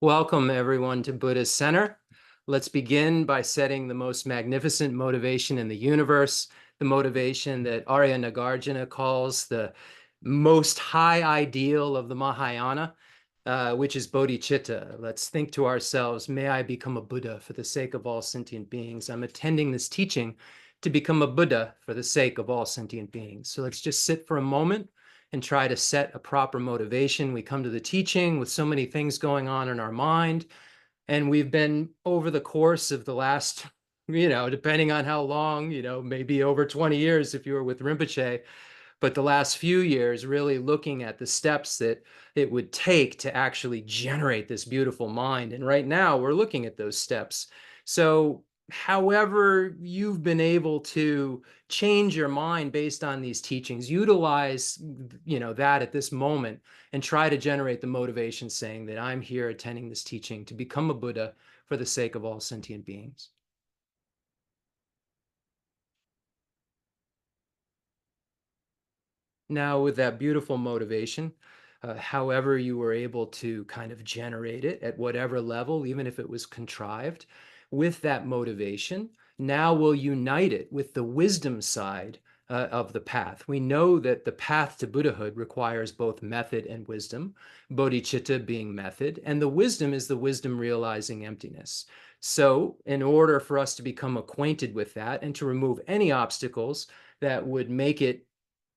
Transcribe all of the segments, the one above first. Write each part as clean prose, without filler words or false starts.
Welcome, everyone, to Buddha's Center. Let's begin by setting the most magnificent motivation in the universe, the motivation that Arya Nagarjuna calls the most high ideal of the Mahayana, which is bodhicitta. Let's think to ourselves, may I become a Buddha for the sake of all sentient beings. I'm attending this teaching to become a Buddha for the sake of all sentient beings. So let's just sit for a moment and try to set a proper motivation. We come to the teaching with so many things going on in our mind. And we've been over the course of the last, depending on how long, maybe over 20 years if you were with Rinpoche, but the last few years really looking at the steps that it would take to actually generate this beautiful mind. And right now we're looking at those steps. So however you've been able to change your mind based on these teachings, utilize that at this moment and try to generate the motivation saying that I'm here attending this teaching to become a Buddha for the sake of all sentient beings. Now, with that beautiful motivation, however you were able to kind of generate it at whatever level, even if it was contrived, with that motivation, now we'll unite it with the wisdom side of the path. We know that the path to Buddhahood requires both method and wisdom, bodhicitta being method, and the wisdom is the wisdom realizing emptiness. So, in order for us to become acquainted with that and to remove any obstacles that would make it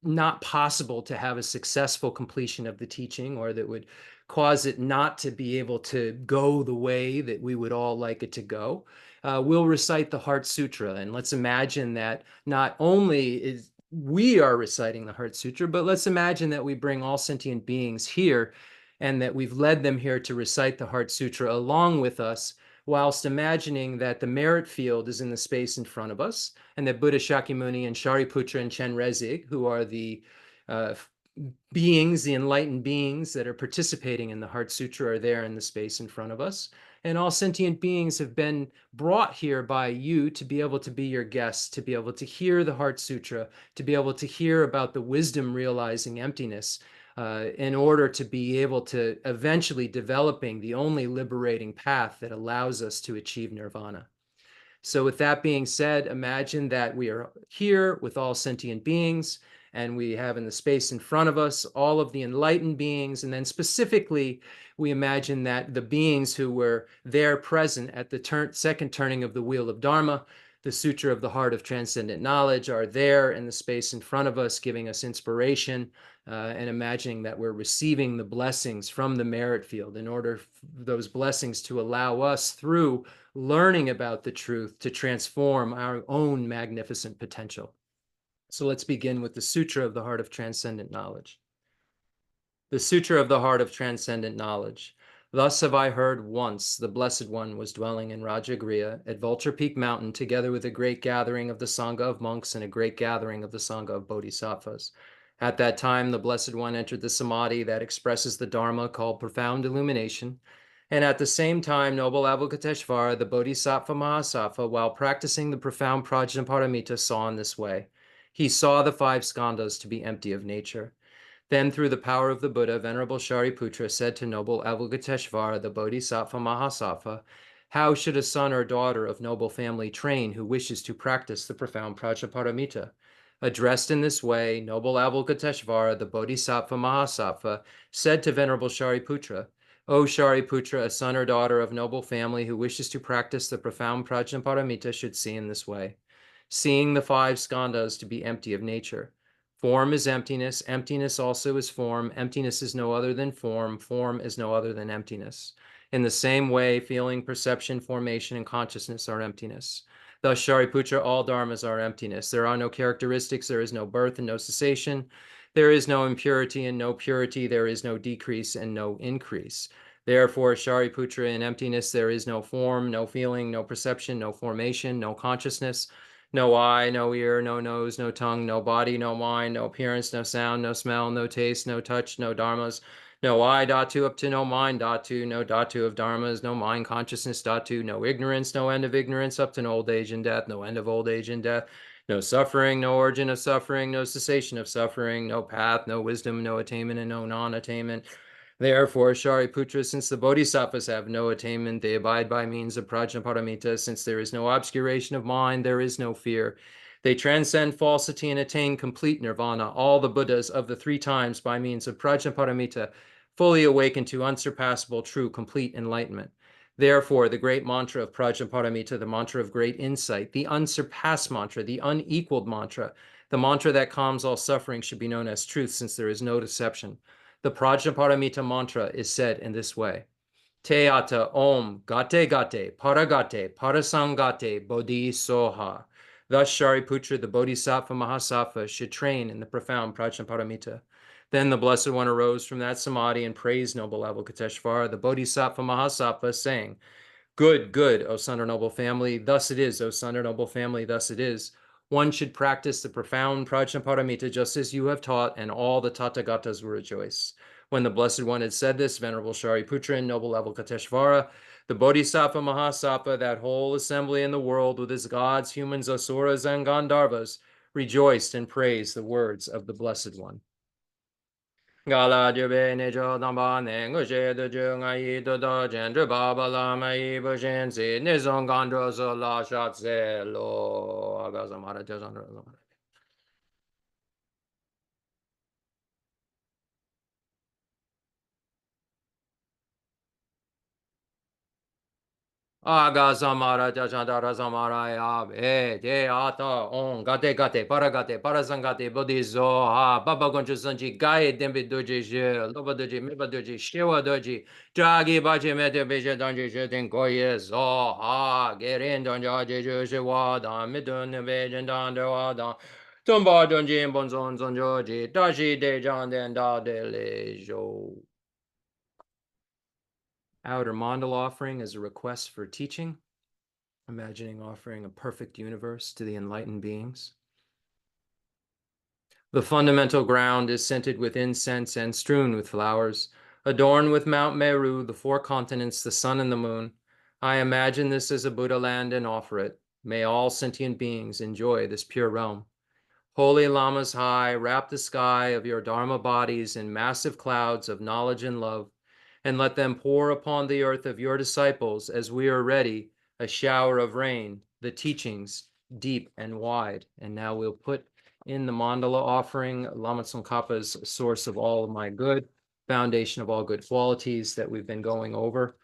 not possible to have a successful completion of the teaching, or that would cause it not to be able to go the way that we would all like it to go, we'll recite the Heart Sutra. And let's imagine that not only is we are reciting the Heart Sutra, but let's imagine that we bring all sentient beings here and that we've led them here to recite the Heart Sutra along with us, whilst imagining that the merit field is in the space in front of us, and that Buddha Shakyamuni and Shariputra and Chenrezig, who are the uh, beings, the enlightened beings that are participating in the Heart Sutra, are there in the space in front of us. And all sentient beings have been brought here by you to be able to be your guests, to be able to hear the Heart Sutra, to be able to hear about the wisdom realizing emptiness, in order to be able to eventually developing the only liberating path that allows us to achieve nirvana. So with that being said, imagine that we are here with all sentient beings, and we have in the space in front of us all of the enlightened beings. And then specifically, we imagine that the beings who were there present at the second turning of the wheel of Dharma, the Sutra of the Heart of Transcendent Knowledge, are there in the space in front of us, giving us inspiration, and imagining that we're receiving the blessings from the merit field in order for those blessings to allow us, through learning about the truth, to transform our own magnificent potential. So let's begin with the Sutra of the Heart of Transcendent Knowledge. The Sutra of the Heart of Transcendent Knowledge. Thus have I heard once the Blessed One was dwelling in Rajagriha at Vulture Peak Mountain, together with a great gathering of the Sangha of monks and a great gathering of the Sangha of bodhisattvas. At that time, the Blessed One entered the samadhi that expresses the Dharma, called profound illumination. And at the same time, noble Avalokiteshvara, the Bodhisattva Mahasattva, while practicing the profound Prajnaparamita, saw in this way. He saw the five skandhas to be empty of nature. Then, through the power of the Buddha, Venerable Shariputra said to noble Avalokiteshvara, the Bodhisattva Mahasattva, how should a son or daughter of noble family train who wishes to practice the profound Prajnaparamita? Addressed in this way, noble Avalokiteshvara, the Bodhisattva Mahasattva, said to Venerable Shariputra, O Shariputra, a son or daughter of noble family who wishes to practice the profound Prajnaparamita should see in this way. Seeing the five skandhas to be empty of nature. Form is emptiness. Emptiness also is form. Emptiness is no other than form. Form is no other than emptiness. In the same way, feeling, perception, formation, and consciousness are emptiness. Thus, Shariputra, all dharmas are emptiness. There are no characteristics. There is no birth and no cessation. There is no impurity and no purity. There is no decrease and no increase. Therefore, Shariputra, in emptiness, there is no form, no feeling, no perception, no formation, no consciousness, no eye, no ear, no nose, no tongue, no body, no mind, no appearance, no sound, no smell, no taste, no touch, no dharmas, no I, dhatu, up to no mind, dhatu, no dhatu of dharmas, no mind consciousness, dhatu, no ignorance, no end of ignorance, up to no old age and death, no end of old age and death, no suffering, no origin of suffering, no cessation of suffering, no path, no wisdom, no attainment, and no non-attainment, Therefore, Shariputra, since the bodhisattvas have no attainment, they abide by means of prajnaparamita. Since there is no obscuration of mind, there is no fear. They transcend falsity and attain complete nirvana. All the Buddhas of the three times by means of prajnaparamita fully awaken to unsurpassable, true, complete enlightenment. Therefore, the great mantra of prajnaparamita, the mantra of great insight, the unsurpassed mantra, the unequaled mantra, the mantra that calms all suffering should be known as truth, since there is no deception. The Prajnaparamita mantra is said in this way. Te ata om gate gate paragate parasangate bodhi soha. Thus Shariputra, the Bodhisattva Mahasattva, should train in the profound Prajnaparamita. Then the Blessed One arose from that samadhi and praised noble Avalokiteshvara, the Bodhisattva Mahasattva, saying, Good, good, O son of noble family. Thus it is, O son of noble family, thus it is. One should practice the profound Prajnaparamita just as you have taught, and all the Tathagatas will rejoice. When the Blessed One had said this, Venerable Shariputra and noble Avalokiteshvara, the Bodhisattva Mahasattva, that whole assembly in the world with its gods, humans, asuras, and Gandharvas, rejoiced and praised the words of the Blessed One. Gala jube ne jo damba ne ngushe de ju ngai do do jen ju ba ba la mai bu shen si ne zong gan dro so la shat se lo aga samara te san ro aga samara te san dara samara ya e te ata on gate gate para sangate bodhi zo ha baba gonchu sanji gai dembe doji je loba doji meba doji shewa doji dragi bache mete beje danji she ten koye zo ha gerin donja je je she wa dan midun beje dan de wa dan tumba donji bonzon zonjoji dashi de jan den da de le jo. Outer mandala offering is a request for teaching, imagining offering a perfect universe to the enlightened beings. The fundamental ground is scented with incense and strewn with flowers, adorned with Mount Meru, the four continents, the sun and the moon. I imagine this as a Buddha land and offer it. May all sentient beings enjoy this pure realm. Holy Lamas high, wrap the sky of your Dharma bodies in massive clouds of knowledge and love, and let them pour upon the earth of your disciples as we are ready, a shower of rain, the teachings deep and wide. And now we'll put in the mandala offering Lama Tsongkhapa's source of all of my good, foundation of all good qualities that we've been going over,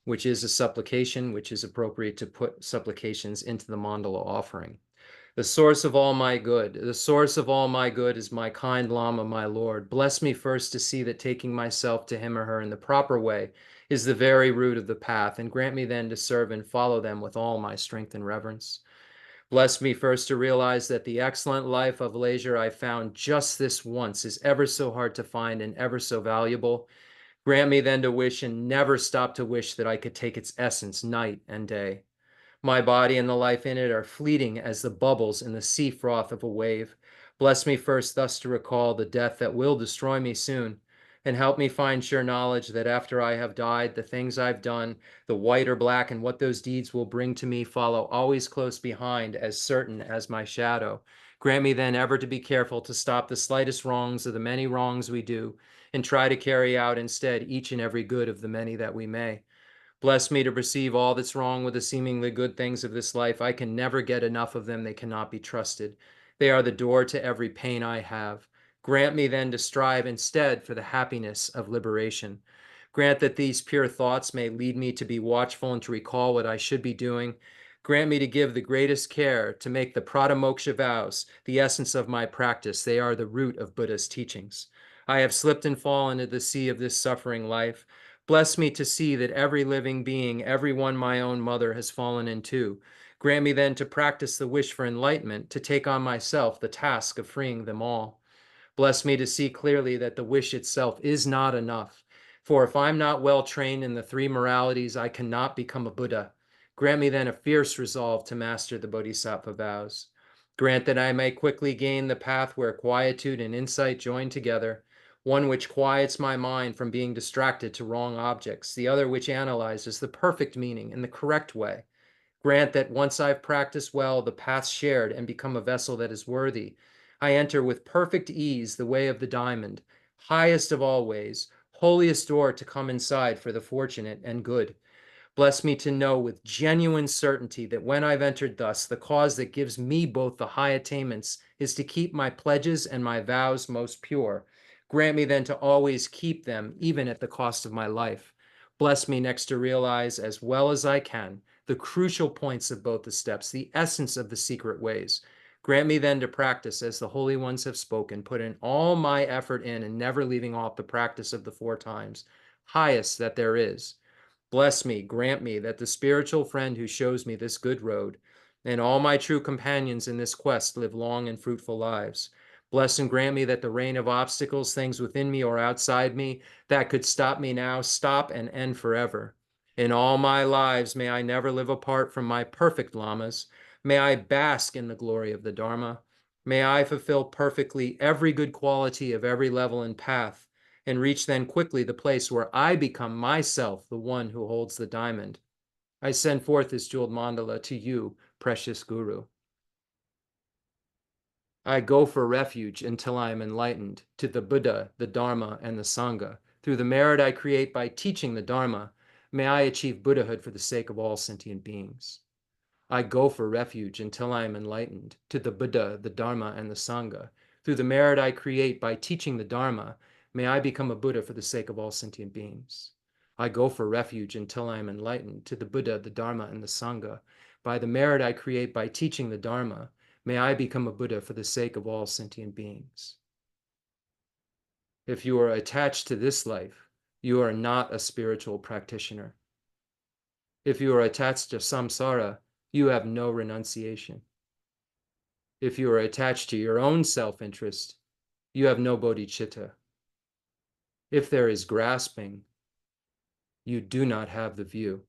which is a supplication, which is appropriate to put supplications into the mandala offering. The source of all my good, the source of all my good is my kind Lama, my Lord. Bless me first to see that taking myself to him or her in the proper way is the very root of the path, and grant me then to serve and follow them with all my strength and reverence. Bless me first to realize that the excellent life of leisure I found just this once is ever so hard to find and ever so valuable. Grant me then to wish and never stop to wish that I could take its essence night and day. My body and the life in it are fleeting as the bubbles in the sea froth of a wave. Bless me first thus to recall the death that will destroy me soon, and help me find sure knowledge that after I have died, the things I've done, the white or black, and what those deeds will bring to me follow always close behind, as certain as my shadow. Grant me then ever to be careful to stop the slightest wrongs of the many wrongs we do, and try to carry out instead each and every good of the many that we may. Bless me to perceive all that's wrong with the seemingly good things of this life. I can never get enough of them. They cannot be trusted. They are the door to every pain I have. Grant me then to strive instead for the happiness of liberation. Grant that these pure thoughts may lead me to be watchful and to recall what I should be doing. Grant me to give the greatest care to make the Pratamoksha vows the essence of my practice. They are the root of Buddha's teachings. I have slipped and fallen into the sea of this suffering life. Bless me to see that every living being, every one my own mother, has fallen into. Grant me then to practice the wish for enlightenment, to take on myself the task of freeing them all. Bless me to see clearly that the wish itself is not enough. For if I'm not well trained in the three moralities, I cannot become a Buddha. Grant me then a fierce resolve to master the Bodhisattva vows. Grant that I may quickly gain the path where quietude and insight join together, one which quiets my mind from being distracted to wrong objects, the other which analyzes the perfect meaning in the correct way. Grant that once I've practiced well the path shared and become a vessel that is worthy, I enter with perfect ease the way of the diamond, highest of all ways, holiest door to come inside for the fortunate and good. Bless me to know with genuine certainty that when I've entered thus, the cause that gives me both the high attainments is to keep my pledges and my vows most pure. Grant me then to always keep them, even at the cost of my life. Bless me next to realize as well as I can the crucial points of both the steps, the essence of the secret ways. Grant me then to practice as the holy ones have spoken, put in all my effort in and never leaving off the practice of the 4 times, highest that there is. Bless me, grant me that the spiritual friend who shows me this good road and all my true companions in this quest live long and fruitful lives. Bless and grant me that the rain of obstacles, things within me or outside me, that could stop me now, stop and end forever. In all my lives, may I never live apart from my perfect lamas. May I bask in the glory of the Dharma. May I fulfill perfectly every good quality of every level and path, and reach then quickly the place where I become myself the one who holds the diamond. I send forth this jeweled mandala to you, precious Guru. I go for refuge until I am enlightened to the Buddha, the Dharma, and the Sangha. Through the merit I create by teaching the Dharma, may I achieve Buddhahood for the sake of all sentient beings. I go for refuge until I am enlightened to the Buddha, the Dharma, and the Sangha. Through the merit I create by teaching the Dharma, may I become a Buddha for the sake of all sentient beings. I go for refuge until I am enlightened to the Buddha, the Dharma, and the Sangha. By the merit I create by teaching the Dharma, may I become a Buddha for the sake of all sentient beings. If you are attached to this life, you are not a spiritual practitioner. If you are attached to samsara, you have no renunciation. If you are attached to your own self-interest, you have no bodhicitta. If there is grasping, you do not have the view.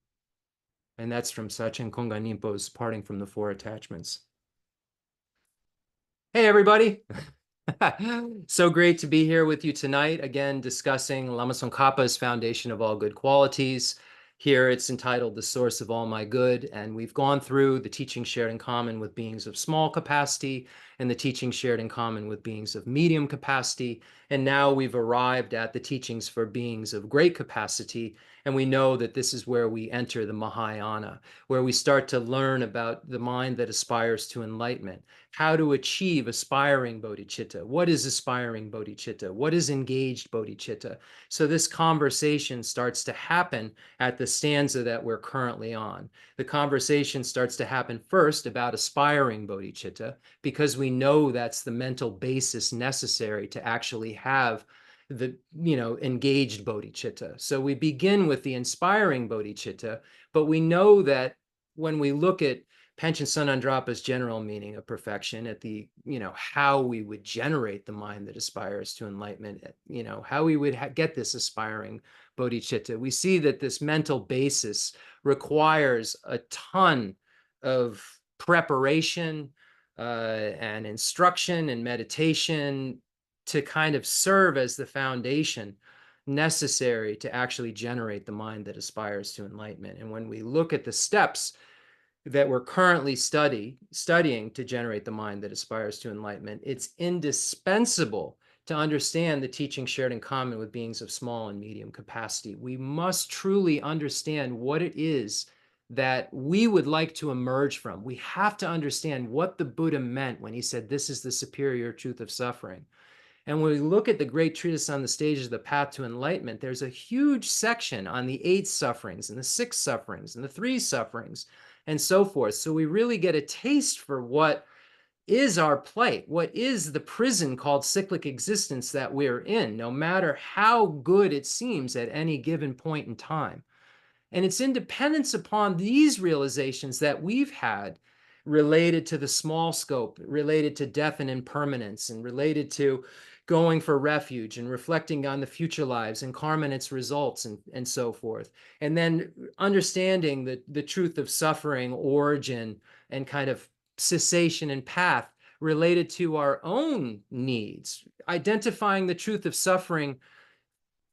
And that's from Sachen Kongan Nimpo's Parting from the Four Attachments. Hey, everybody. So great to be here with you tonight, again, discussing Lama Tsongkhapa's Foundation of All Good Qualities. Here it's entitled The Source of All My Good, and we've gone through the teachings shared in common with beings of small capacity and the teachings shared in common with beings of medium capacity, and now we've arrived at the teachings for beings of great capacity, and we know that this is where we enter the Mahayana, where we start to learn about the mind that aspires to enlightenment, how to achieve aspiring bodhicitta. What is aspiring bodhicitta? What is engaged bodhicitta? So this conversation starts to happen at the stanza that we're currently on. The conversation starts to happen first about aspiring bodhicitta, because we know that's the mental basis necessary to actually have the engaged bodhicitta. So we begin with the inspiring bodhicitta, but we know that when we look at Panchen Sanandrapa's general meaning of perfection, at the how we would generate the mind that aspires to enlightenment, how we would get this aspiring bodhicitta, we see that this mental basis requires a ton of preparation and instruction and meditation to kind of serve as the foundation necessary to actually generate the mind that aspires to enlightenment. And when we look at the steps that we're currently studying to generate the mind that aspires to enlightenment, it's indispensable to understand the teaching shared in common with beings of small and medium capacity. We must truly understand what it is that we would like to emerge from. We have to understand what the Buddha meant when he said, this is the superior truth of suffering. And when we look at the great treatise on the stages of the path to enlightenment, there's a huge section on the 8 sufferings and the 6 sufferings and the 3 sufferings and so forth. So we really get a taste for what is our plight, what is the prison called cyclic existence that we're in, no matter how good it seems at any given point in time. And it's in dependence upon these realizations that we've had related to the small scope, related to death and impermanence, and related to going for refuge and reflecting on the future lives and karma and its results and so forth. And then understanding the truth of suffering, origin, and kind of cessation and path related to our own needs, identifying the truth of suffering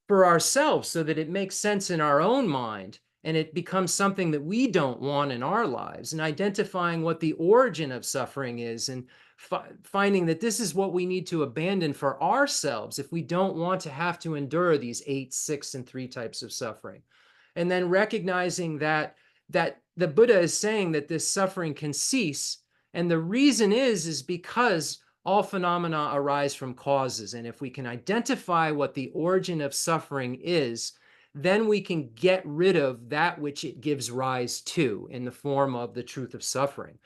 for ourselves so that it makes sense in our own mind and it becomes something that we don't want in our lives, and identifying what the origin of suffering is and finding that this is what we need to abandon for ourselves if we don't want to have to endure these 8, 6, and 3 types of suffering. And then recognizing that the Buddha is saying that this suffering can cease. And the reason is because all phenomena arise from causes. And if we can identify what the origin of suffering is, then we can get rid of that which it gives rise to in the form of the truth of suffering.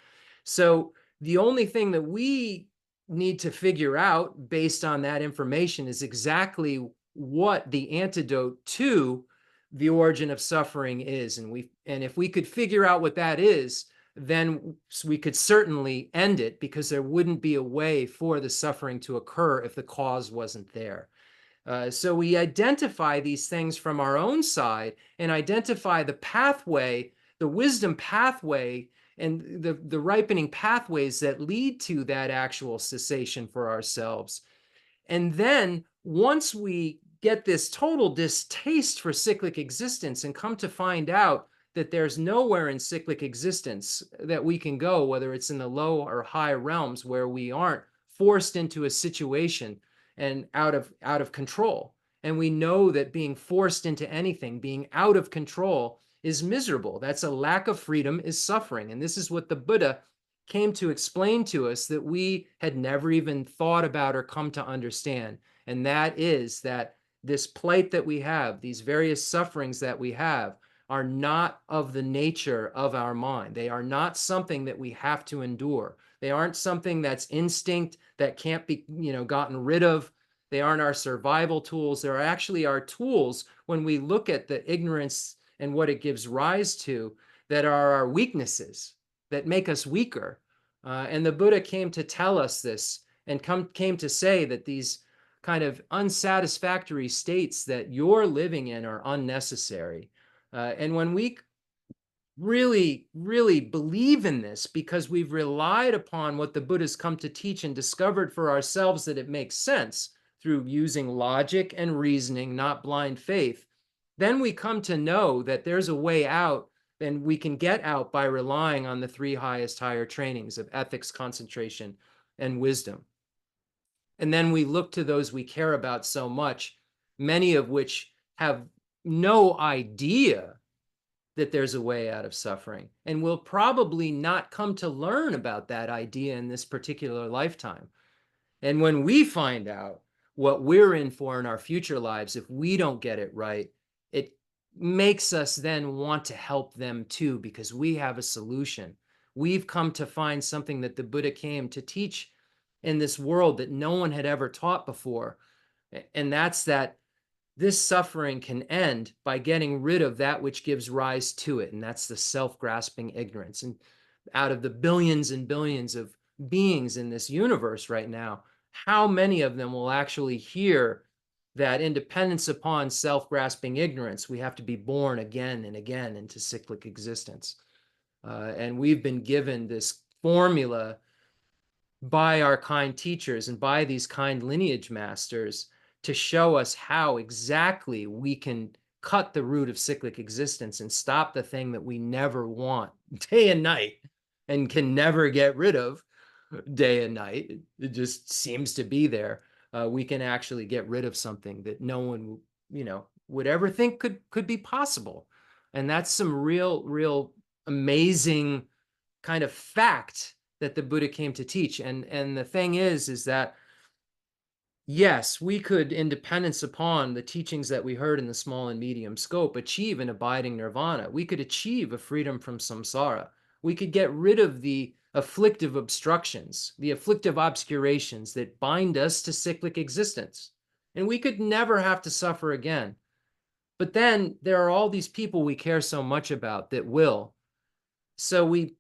So the only thing that we need to figure out based on that information is exactly what the antidote to the origin of suffering is. And if we could figure out what that is, then we could certainly end it, because there wouldn't be a way for the suffering to occur if the cause wasn't there. So we identify these things from our own side and identify the pathway, the wisdom pathway, and the ripening pathways that lead to that actual cessation for ourselves. And then once we get this total distaste for cyclic existence and come to find out that there's nowhere in cyclic existence that we can go, whether it's in the low or high realms, where we aren't forced into a situation and out of control. And we know that being forced into anything, being out of control, is miserable. That's a lack of freedom, is suffering. And this is what the Buddha came to explain to us that we had never even thought about or come to understand. And that is that this plight that we have, these various sufferings that we have, are not of the nature of our mind. They are not something that we have to endure. They aren't something that's instinct that can't be, gotten rid of. They aren't our survival tools. They're actually our tools when we look at the ignorance and what it gives rise to, that are our weaknesses, that make us weaker. And the Buddha came to tell us this, and came to say that these kind of unsatisfactory states that you're living in are unnecessary. And when we really, really believe in this, because we've relied upon what the Buddha's come to teach and discovered for ourselves that it makes sense through using logic and reasoning, not blind faith, then we come to know that there's a way out, and we can get out by relying on the 3 highest higher trainings of ethics, concentration, and wisdom. And then we look to those we care about so much, many of which have no idea that there's a way out of suffering, and will probably not come to learn about that idea in this particular lifetime. And when we find out what we're in for in our future lives, if we don't get it right, it makes us then want to help them too, because we have a solution. We've come to find something that the Buddha came to teach in this world that no one had ever taught before. And that's that this suffering can end by getting rid of that which gives rise to it. And that's the self-grasping ignorance. And out of the billions and billions of beings in this universe right now, how many of them will actually hear that independence upon self-grasping ignorance, we have to be born again and again into cyclic existence? And we've been given this formula by our kind teachers and by these kind lineage masters to show us how exactly we can cut the root of cyclic existence and stop the thing that we never want day and night and can never get rid of day and night. It just seems to be there. We can actually get rid of something that no one, would ever think could be possible. And that's some real amazing kind of fact that the Buddha came to teach. And the thing is that, yes, we could, in dependence upon the teachings that we heard in the small and medium scope, achieve an abiding nirvana. We could achieve a freedom from samsara. We could get rid of the afflictive obstructions, the afflictive obscurations that bind us to cyclic existence. And we could never have to suffer again. But then there are all these people we care so much about that will. So we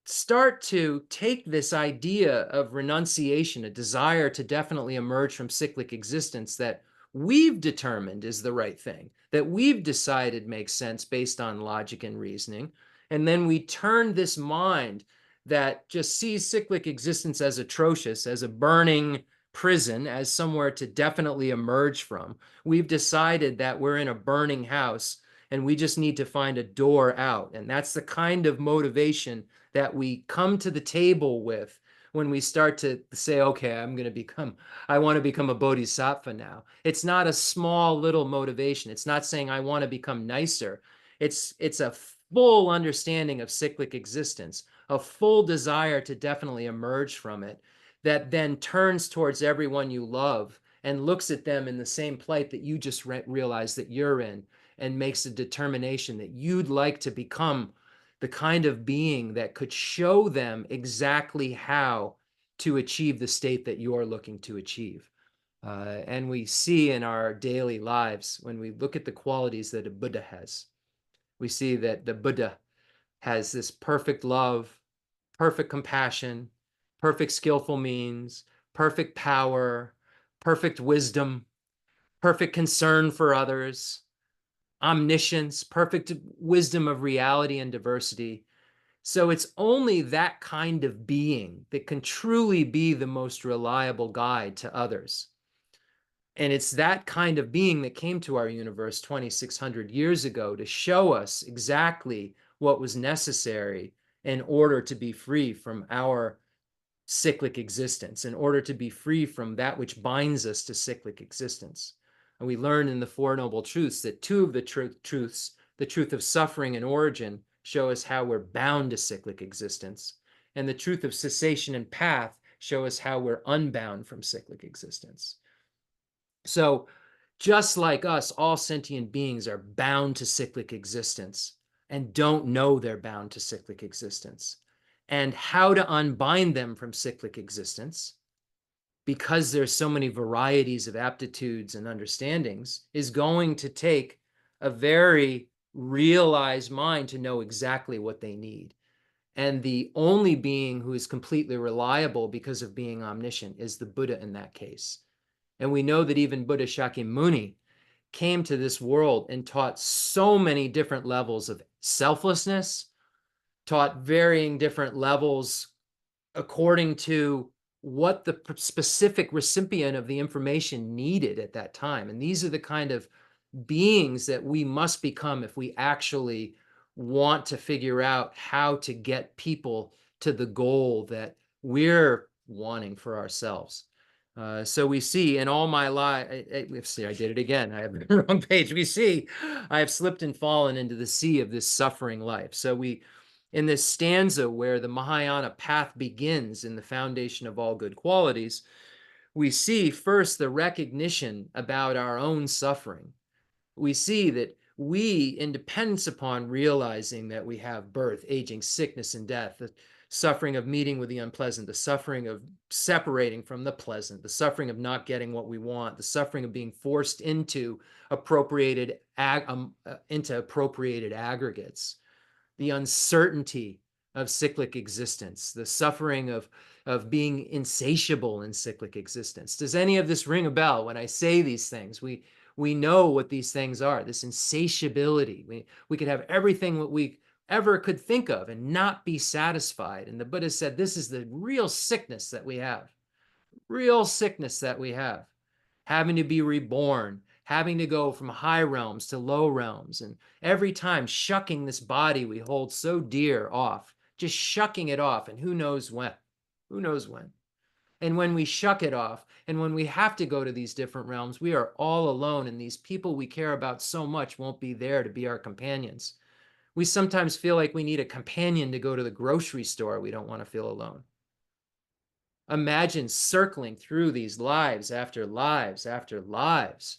start to take this idea of renunciation, a desire to definitely emerge from cyclic existence that we've determined is the right thing, that we've decided makes sense based on logic and reasoning. And then we turn this mind that just sees cyclic existence as atrocious, as a burning prison, as somewhere to definitely emerge from. We've decided that we're in a burning house and we just need to find a door out. And that's the kind of motivation that we come to the table with when we start to say, okay, I want to become a bodhisattva now. It's not a small little motivation. It's not saying I want to become nicer. It's a full understanding of cyclic existence, a full desire to definitely emerge from it, that then turns towards everyone you love and looks at them in the same plight that you just realized that you're in, and makes a determination that you'd like to become the kind of being that could show them exactly how to achieve the state that you're looking to achieve. And we see in our daily lives, when we look at the qualities that a Buddha has, we see that the Buddha has this perfect love, perfect compassion, perfect skillful means, perfect power, perfect wisdom, perfect concern for others, omniscience, perfect wisdom of reality and diversity. So it's only that kind of being that can truly be the most reliable guide to others. And it's that kind of being that came to our universe 2,600 years ago to show us exactly what was necessary in order to be free from our cyclic existence, in order to be free from that which binds us to cyclic existence. And we learn in the Four Noble Truths that two of the truths, the truth of suffering and origin, show us how we're bound to cyclic existence. And the truth of cessation and path show us how we're unbound from cyclic existence. So just like us, all sentient beings are bound to cyclic existence and don't know they're bound to cyclic existence. And how to unbind them from cyclic existence, because there's so many varieties of aptitudes and understandings, is going to take a very realized mind to know exactly what they need. And the only being who is completely reliable because of being omniscient is the Buddha in that case. And we know that even Buddha Shakyamuni came to this world and taught so many different levels of selflessness, taught varying different levels according to what the specific recipient of the information needed at that time. And these are the kind of beings that we must become if we actually want to figure out how to get people to the goal that we're wanting for ourselves. So we see in all my life, see, I did it again. I have the wrong page. We see I have slipped and fallen into the sea of this suffering life. So in this stanza where the Mahayana path begins in the foundation of all good qualities, we see first the recognition about our own suffering. We see that we, in dependence upon realizing that we have birth, aging, sickness, and death, the suffering of meeting with the unpleasant, the suffering of separating from the pleasant, the suffering of not getting what we want, the suffering of being forced into appropriated aggregates, the uncertainty of cyclic existence, the suffering of being insatiable in cyclic existence. Does any of this ring a bell when I say these things? We know what these things are, this insatiability. We could have everything that we ever could think of and not be satisfied. And the Buddha said, this is the real sickness that we have, real sickness that we have, having to be reborn, having to go from high realms to low realms, and every time shucking this body we hold so dear off, just shucking it off, and who knows when, who knows when. And when we shuck it off, and when we have to go to these different realms, we are all alone, and these people we care about so much won't be there to be our companions. We sometimes feel like we need a companion to go to the grocery store. We don't want to feel alone. Imagine circling through these lives after lives after lives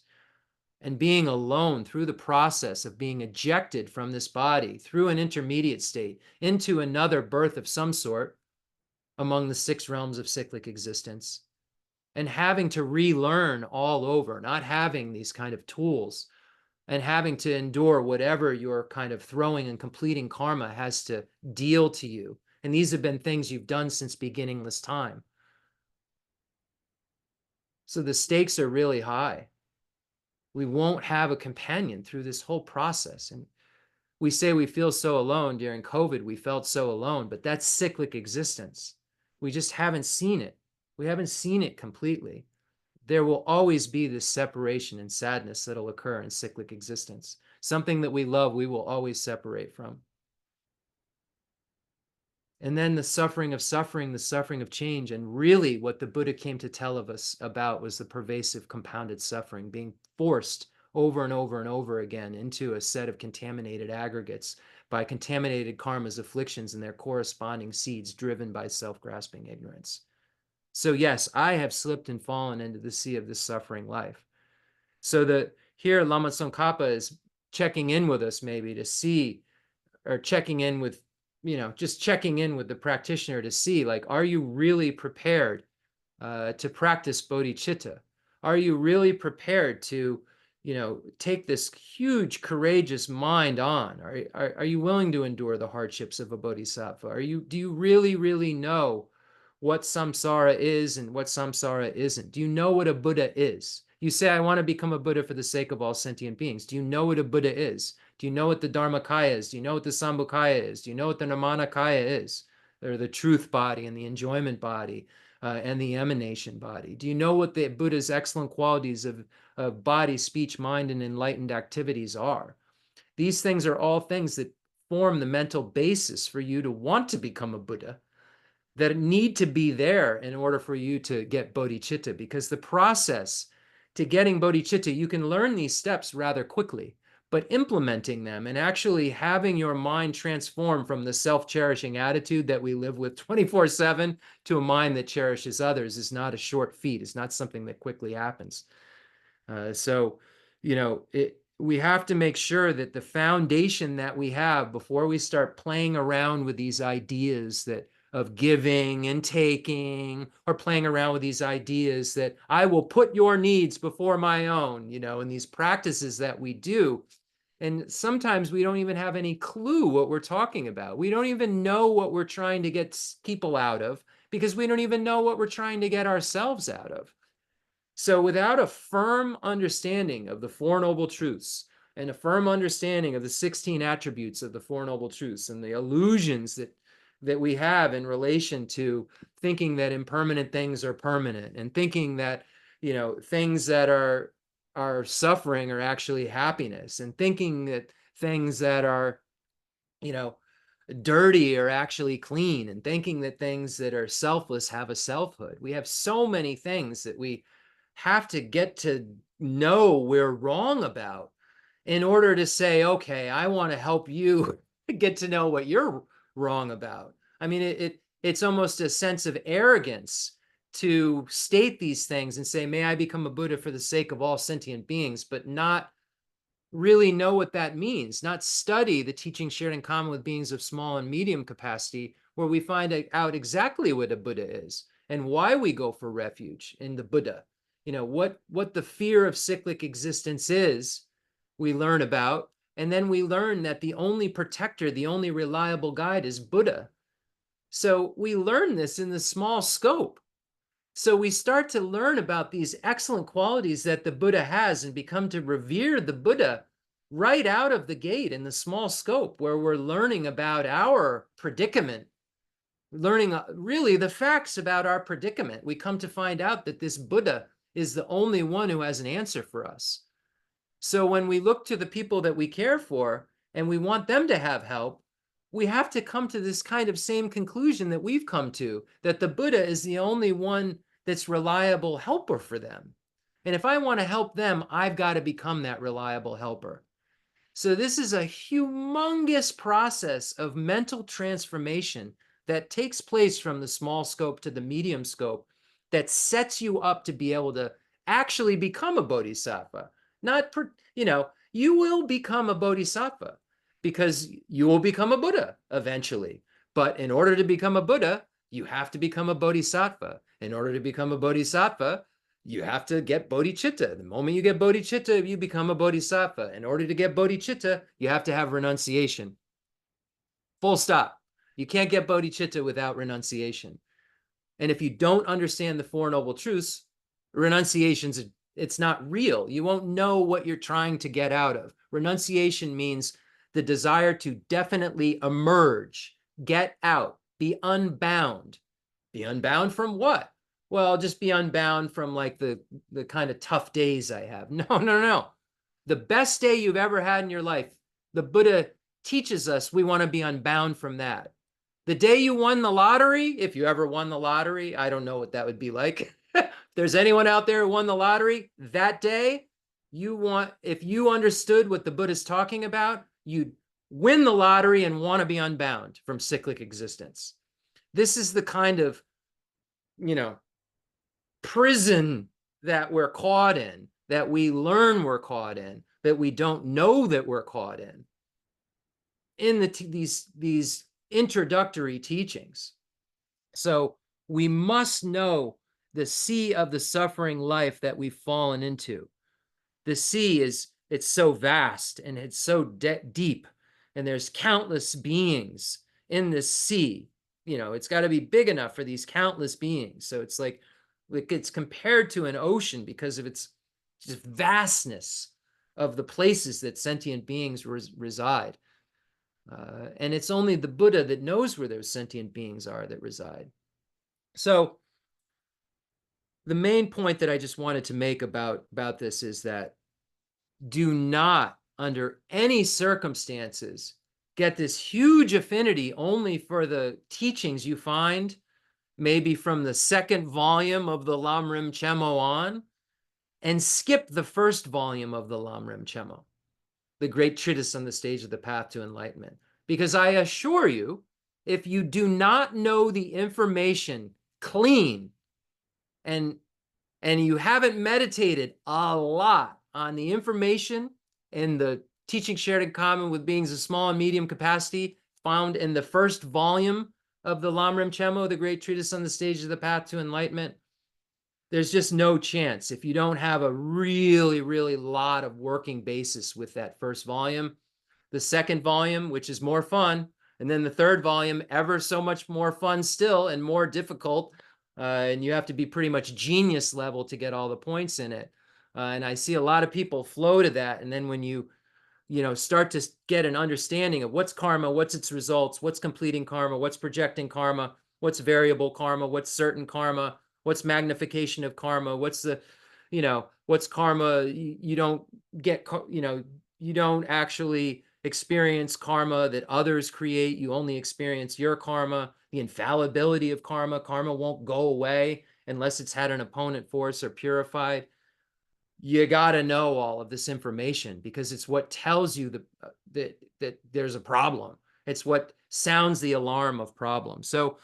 and being alone through the process of being ejected from this body through an intermediate state into another birth of some sort among the six realms of cyclic existence, and having to relearn all over, not having these kind of tools, and having to endure whatever your kind of throwing and completing karma has to deal to you. And these have been things you've done since beginningless time. So the stakes are really high. We won't have a companion through this whole process. And we say we feel so alone. During COVID, we felt so alone, but that's cyclic existence. We just haven't seen it. We haven't seen it completely. There will always be this separation and sadness that'll occur in cyclic existence. Something that we love, we will always separate from. And then the suffering of suffering, the suffering of change. And really, what the Buddha came to tell of us about was the pervasive compounded suffering, being forced over and over and over again into a set of contaminated aggregates by contaminated karmas, afflictions, and their corresponding seeds driven by self-grasping ignorance. So yes, I have slipped and fallen into the sea of this suffering life. So that here Lama Tsongkhapa is checking in with us maybe to see, or checking in with, just checking in with the practitioner to see, like, are you really prepared to practice bodhicitta? Are you really prepared to, take this huge, courageous mind on? Are you willing to endure the hardships of a bodhisattva? Do you really, really know what samsara is and what samsara isn't? Do you know what a Buddha is? You say, I want to become a Buddha for the sake of all sentient beings. Do you know what a Buddha is? Do you know what the Dharmakaya is? Do you know what the Sambhogakaya is? Do you know what the Nirmanakaya is? Or the truth body and the enjoyment body and the emanation body? Do you know what the Buddha's excellent qualities of body, speech, mind, and enlightened activities are? These things are all things that form the mental basis for you to want to become a Buddha, that need to be there in order for you to get bodhicitta, because the process to getting bodhicitta, you can learn these steps rather quickly, but implementing them and actually having your mind transform from the self-cherishing attitude that we live with 24/7 to a mind that cherishes others is not a short feat. It's not something that quickly happens. So, we have to make sure that the foundation that we have before we start playing around with these ideas that of giving and taking, or playing around with these ideas that I will put your needs before my own, and these practices that we do. And sometimes we don't even have any clue what we're talking about. We don't even know what we're trying to get people out of, because we don't even know what we're trying to get ourselves out of. So without a firm understanding of the Four Noble Truths and a firm understanding of the 16 attributes of the Four Noble Truths and the illusions that we have in relation to thinking that impermanent things are permanent, and thinking that, things that are suffering are actually happiness, and thinking that things that are, dirty are actually clean, and thinking that things that are selfless have a selfhood. We have so many things that we have to get to know we're wrong about in order to say, okay, I want to help you get to know what you're wrong about. I mean, it's almost a sense of arrogance to state these things and say, may I become a Buddha for the sake of all sentient beings, but not really know what that means, not study the teaching shared in common with beings of small and medium capacity, where we find out exactly what a Buddha is and why we go for refuge in the Buddha. What the fear of cyclic existence is, we learn about, and then we learn that the only protector, the only reliable guide is Buddha. So we learn this in the small scope. So we start to learn about these excellent qualities that the Buddha has and become to revere the Buddha right out of the gate in the small scope, where we're learning about our predicament, learning really the facts about our predicament. We come to find out that this Buddha is the only one who has an answer for us. So when we look to the people that we care for and we want them to have help, we have to come to this kind of same conclusion that we've come to, that the Buddha is the only one that's reliable helper for them. And if I want to help them, I've got to become that reliable helper. So this is a humongous process of mental transformation that takes place from the small scope to the medium scope, that sets you up to be able to actually become a bodhisattva. Not, you will become a bodhisattva because you will become a Buddha eventually. But in order to become a Buddha, you have to become a bodhisattva. In order to become a bodhisattva, you have to get bodhicitta. The moment you get bodhicitta, you become a bodhisattva. In order to get bodhicitta, you have to have renunciation. Full stop. You can't get bodhicitta without renunciation. And if you don't understand the Four Noble Truths, renunciation's, it's not real. You won't know what you're trying to get out of. Renunciation means the desire to definitely emerge, get out, be unbound. Be unbound from what? Well, just be unbound from like the kind of tough days I have. No, no, no. The best day you've ever had in your life, the Buddha teaches us we want to be unbound from that. The day you won the lottery, if you ever won the lottery, I don't know what that would be like. If there's anyone out there who won the lottery, that day, if you understood what the Buddha's talking about, you'd win the lottery and want to be unbound from cyclic existence. This is the kind of, prison that we're caught in, that we learn we're caught in, that we don't know that we're caught in these introductory teachings. So we must know the sea of the suffering life that we've fallen into. The sea it's so vast and it's so deep, and there's countless beings in this sea. It's got to be big enough for these countless beings. So it's like it's compared to an ocean because of its just vastness of the places that sentient beings reside. And it's only the Buddha that knows where those sentient beings are that reside. So the main point that I just wanted to make about this is that do not, under any circumstances, get this huge affinity only for the teachings you find maybe from the second volume of the Lamrim Chemo on, and skip the first volume of the Lamrim Chemo, the great treatise on the stage of the path to enlightenment. Because I assure you, if you do not know the information clean, and you haven't meditated a lot on the information in the teaching shared in common with beings of small and medium capacity found in the first volume of the Lamrim Chemo, the great treatise on the stage of the path to enlightenment, there's just no chance. If you don't have a really, really lot of working basis with that first volume, the second volume, which is more fun, and then the third volume, ever so much more fun still and more difficult, and you have to be pretty much genius level to get all the points in it. And I see a lot of people flow to that, and then when you start to get an understanding of what's karma, what's its results, what's completing karma, what's projecting karma, what's variable karma, what's certain karma, what's magnification of karma, what's karma, you don't get, you don't actually experience karma that others create. You only experience your karma, the infallibility of karma. Karma won't go away unless it's had an opponent force or purified. You got to know all of this information because it's what tells you that there's a problem. It's what sounds the alarm of problem. So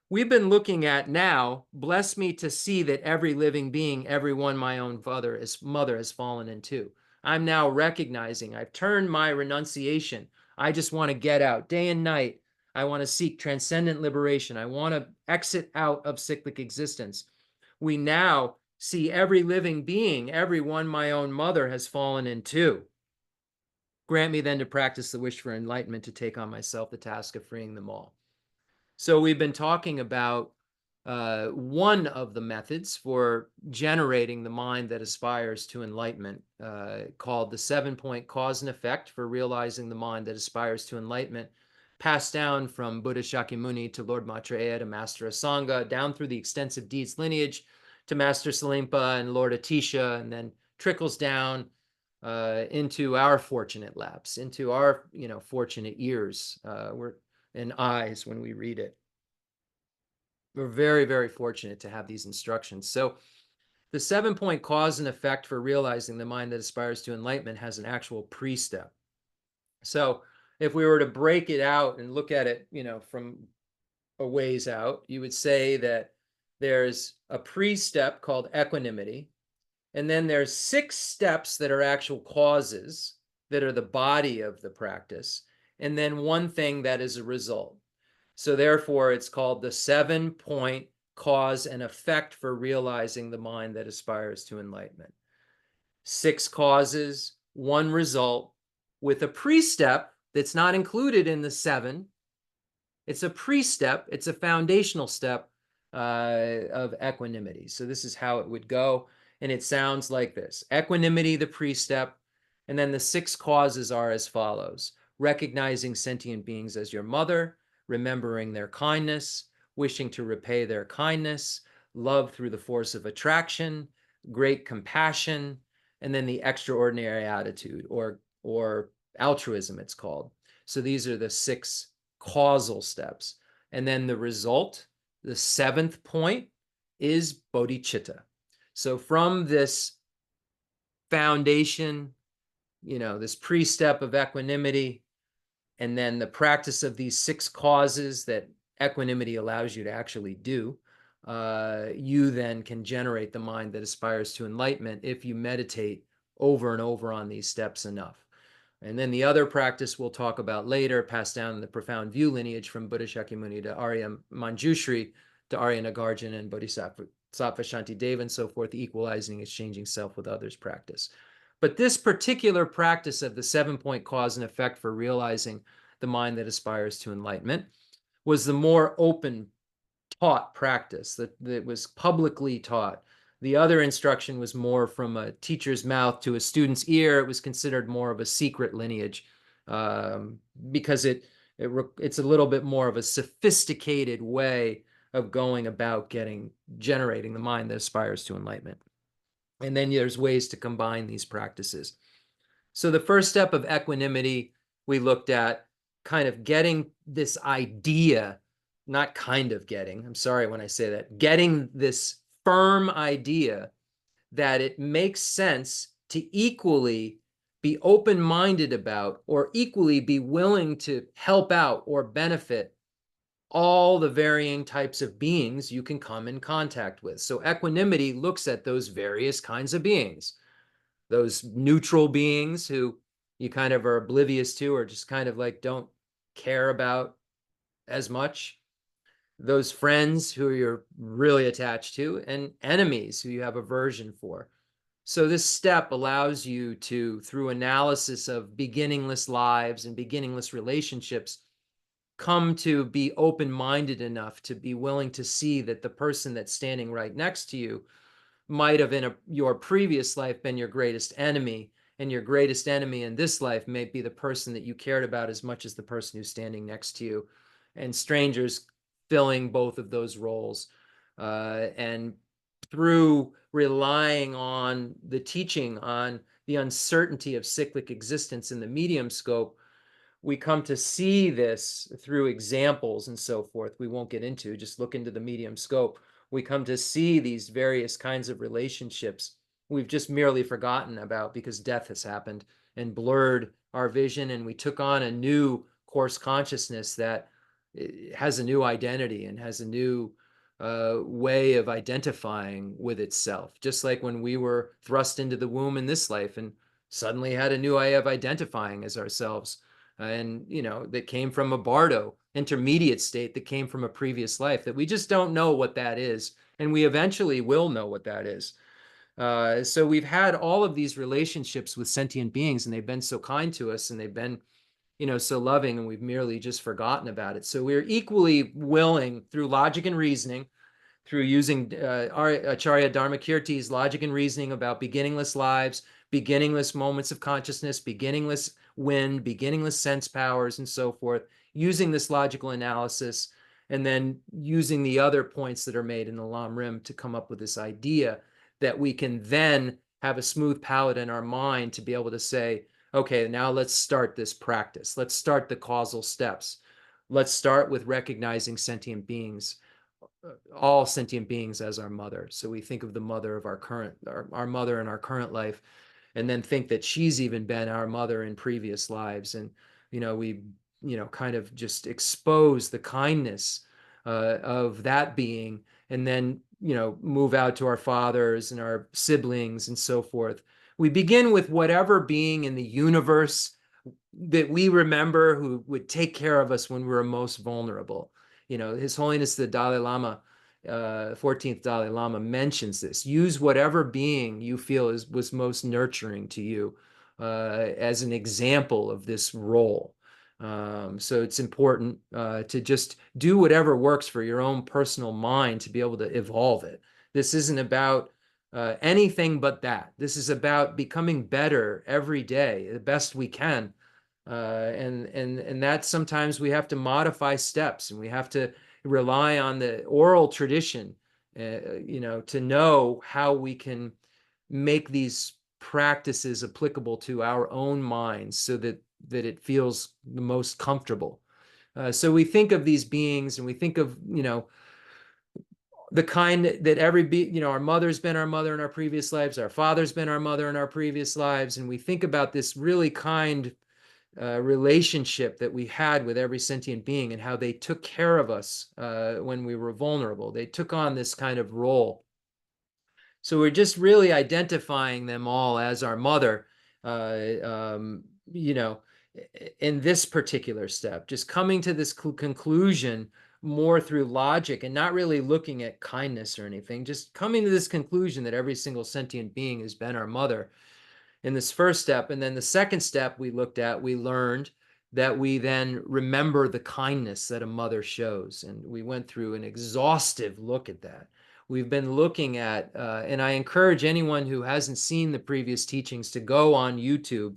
we've been looking at now, bless me to see that every living being, every one my own mother has fallen into. I'm now recognizing I've turned my renunciation. I just want to get out day and night. I want to seek transcendent liberation. I want to exit out of cyclic existence. We now see every living being, every one my own mother has fallen into. Grant me then to practice the wish for enlightenment, to take on myself the task of freeing them all. So we've been talking about one of the methods for generating the mind that aspires to enlightenment, called the 7-point cause and effect for realizing the mind that aspires to enlightenment, passed down from Buddha Shakyamuni to Lord Maitreya to Master Asanga, down through the extensive deeds lineage to Master Salimpa and Lord Atisha, and then trickles down into our fortunate laps, into our fortunate ears and eyes when we read it. We're very, very fortunate to have these instructions. So the 7-point cause and effect for realizing the mind that aspires to enlightenment has an actual pre-step. So if we were to break it out and look at it, from a ways out, you would say that there's a pre-step called equanimity, and then there's 6 steps that are actual causes that are the body of the practice, and then one thing that is a result. So therefore, it's called the 7-point cause and effect for realizing the mind that aspires to enlightenment. 6 causes, 1 result, with a pre-step that's not included in the 7. It's a pre-step. It's a foundational step of equanimity. So this is how it would go. And it sounds like this: equanimity, the pre-step, and then the 6 causes are as follows: recognizing sentient beings as your mother, remembering their kindness, wishing to repay their kindness, love through the force of attraction, great compassion, and then the extraordinary attitude, or altruism, it's called. So these are the 6 causal steps. And then the result, the seventh point, is bodhicitta. So from this foundation, this pre-step of equanimity, and then the practice of these 6 causes that equanimity allows you to actually do, you then can generate the mind that aspires to enlightenment if you meditate over and over on these steps enough. And then the other practice we'll talk about later, passed down in the profound view lineage from Buddha Shakyamuni to Arya Manjushri to Arya Nagarjuna and Bodhisattva Shantideva and so forth, equalizing, exchanging self with others practice. But this particular practice of the 7-point cause and effect for realizing the mind that aspires to enlightenment was the more open taught practice that was publicly taught. The other instruction was more from a teacher's mouth to a student's ear. It was considered more of a secret lineage because it's a little bit more of a sophisticated way of going about generating the mind that aspires to enlightenment. And then there's ways to combine these practices. So the first step of equanimity, we looked at kind of getting this idea, not kind of getting, I'm sorry when I say that, getting this firm idea that it makes sense to equally be open-minded about or equally be willing to help out or benefit all the varying types of beings you can come in contact with. So equanimity looks at those various kinds of beings, those neutral beings who you kind of are oblivious to or just kind of like don't care about as much, those friends who you're really attached to, and enemies who you have aversion for. So this step allows you to, through analysis of beginningless lives and beginningless relationships, come to be open-minded enough to be willing to see that the person that's standing right next to you might have in your previous life been your greatest enemy, and your greatest enemy in this life may be the person that you cared about as much as the person who's standing next to you, and strangers filling both of those roles. And through relying on the teaching on the uncertainty of cyclic existence in the medium scope, we come to see this through examples and so forth. We won't get into, just look into the medium scope. We come to see these various kinds of relationships we've just merely forgotten about because death has happened and blurred our vision, and we took on a new course consciousness that has a new identity and has a new way of identifying with itself. Just like when we were thrust into the womb in this life and suddenly had a new way of identifying as ourselves. And, that came from a bardo, intermediate state that came from a previous life that we just don't know what that is. And we eventually will know what that is. So we've had all of these relationships with sentient beings, and they've been so kind to us, and they've been, so loving, and we've merely just forgotten about it. So we're equally willing, through logic and reasoning, through using Acharya Dharmakirti's logic and reasoning about beginningless lives, beginningless moments of consciousness, beginningless wind, beginningless sense powers, and so forth, using this logical analysis, and then using the other points that are made in the Lam Rim to come up with this idea that we can then have a smooth palette in our mind to be able to say, okay, now let's start this practice. Let's start the causal steps. Let's start with recognizing sentient beings, all sentient beings, as our mother. So we think of the mother of our mother in our current life, and then think that she's even been our mother in previous lives. And, we, kind of just expose the kindness of that being, and then, move out to our fathers and our siblings and so forth. We begin with whatever being in the universe that we remember who would take care of us when we were most vulnerable. His Holiness the Dalai Lama, 14th Dalai Lama, mentions this. Use whatever being you feel was most nurturing to you as an example of this role. So it's important to just do whatever works for your own personal mind to be able to evolve it. This isn't about anything but that. This is about becoming better every day, the best we can. And that sometimes we have to modify steps, and we have to rely on the oral tradition, to know how we can make these practices applicable to our own minds so that it feels the most comfortable. So we think of these beings and we think of, the kind that our mother's been our mother in our previous lives, our father's been our mother in our previous lives, and we think about this really kind relationship that we had with every sentient being and how they took care of us when we were vulnerable. They took on this kind of role. So we're just really identifying them all as our mother, you know, in this particular step, just coming to this conclusion more through logic and not really looking at kindness or anything, just coming to this conclusion that every single sentient being has been our mother in this first step. And then the second step we looked at, we learned that we then remember the kindness that a mother shows. And we went through an exhaustive look at that. We've been looking at, and I encourage anyone who hasn't seen the previous teachings to go on YouTube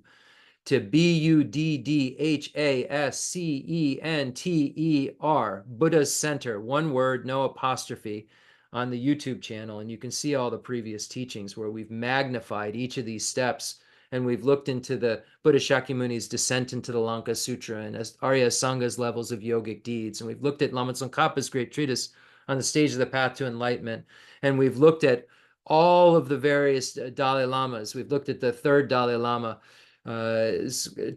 to Buddhascenter, Buddha's Center, one word, no apostrophe, on the YouTube channel. And you can see all the previous teachings where we've magnified each of these steps. And we've looked into the Buddha Shakyamuni's descent into the Lanka Sutra and Arya Sanga's levels of yogic deeds. And we've looked at Lama Tsongkhapa's great treatise on the stage of the path to enlightenment. And we've looked at all of the various Dalai Lamas. We've looked at the third Dalai Lama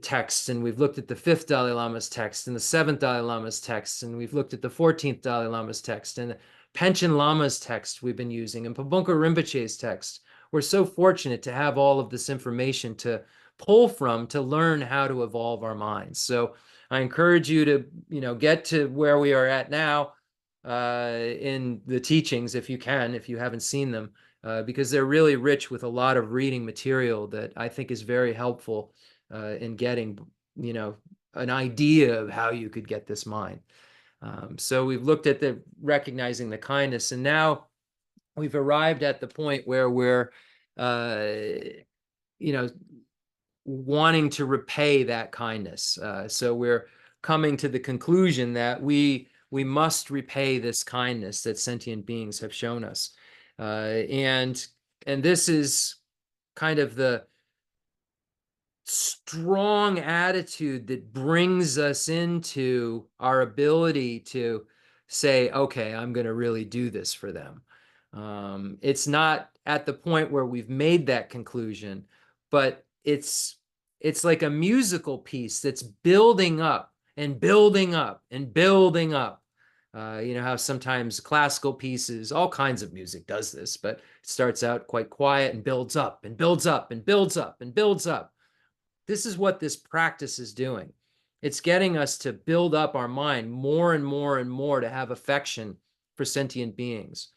texts, and we've looked at the fifth Dalai Lama's text and the seventh Dalai Lama's text, and we've looked at the 14th Dalai Lama's text and the Panchen Lama's text we've been using and Pabonka Rinpoche's text. We're so fortunate to have all of this information to pull from to learn how to evolve our minds. So I encourage you to, get to where we are at now in the teachings if you can, if you haven't seen them. Because they're really rich with a lot of reading material that I think is very helpful in getting, an idea of how you could get this mind. So we've looked at the recognizing the kindness, and now we've arrived at the point where we're, wanting to repay that kindness. So we're coming to the conclusion that we must repay this kindness that sentient beings have shown us. And this is kind of the strong attitude that brings us into our ability to say, okay, I'm going to really do this for them. It's not at the point where we've made that conclusion, but it's like a musical piece that's building up and building up and building up. You know how sometimes classical pieces, all kinds of music does this, but it starts out quite quiet and builds up and builds up and builds up and builds up. This is what this practice is doing. It's getting us to build up our mind more and more and more to have affection for sentient beings.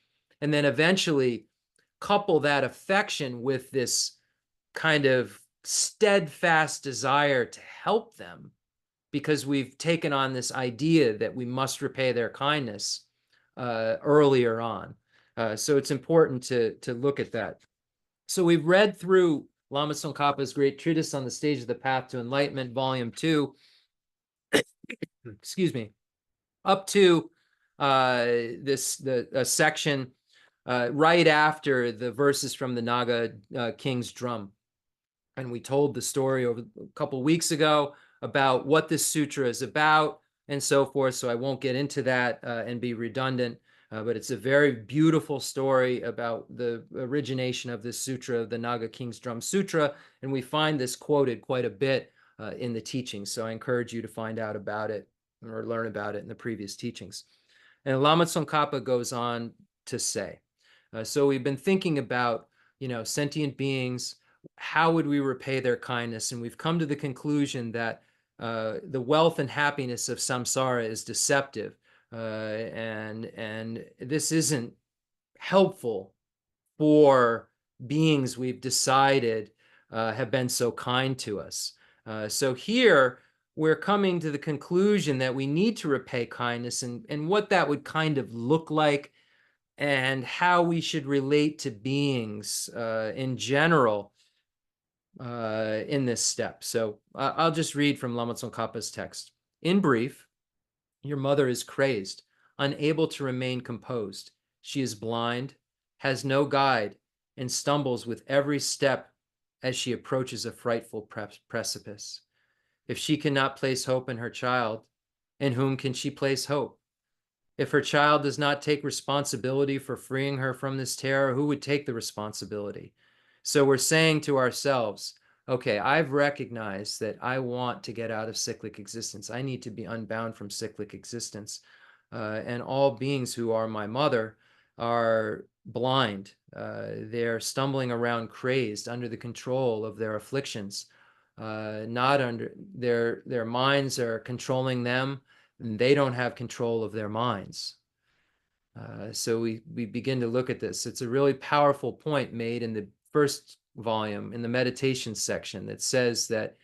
And then eventually couple that affection with this kind of steadfast desire to help them, because we've taken on this idea that we must repay their kindness earlier on. So it's important to look at that. So we've read through Lama Tsongkhapa's great treatise on the stage of the path to enlightenment, volume 2, excuse me, up to the section right after the verses from the Naga king's drum. And we told the story over a couple weeks ago about what this sutra is about and so forth. So I won't get into that and be redundant. But it's a very beautiful story about the origination of this sutra, the Naga King's Drum Sutra. And we find this quoted quite a bit in the teachings. So I encourage you to find out about it or learn about it in the previous teachings. And Lama Tsongkhapa goes on to say, so we've been thinking about, sentient beings, how would we repay their kindness? And we've come to the conclusion that the wealth and happiness of samsara is deceptive. And this isn't helpful for beings we've decided have been so kind to us. So here we're coming to the conclusion that we need to repay kindness, and what that would kind of look like and how we should relate to beings in general in this step. So I'll just read from Lama Tsongkhapa's text. In brief, your mother is crazed, unable to remain composed. She is blind, has no guide, and stumbles with every step as she approaches a frightful precipice. If she cannot place hope in her child, In whom can she place hope? If her child does not take responsibility for freeing her from this terror, who would take the responsibility? So we're saying to ourselves, okay, I've recognized that I want to get out of cyclic existence. I need to be unbound from cyclic existence. And all beings who are my mother are blind. They're stumbling around crazed under the control of their afflictions. Not under their minds are controlling them, and they don't have control of their minds. So we begin to look at this. It's a really powerful point made in the first volume in the meditation section that says that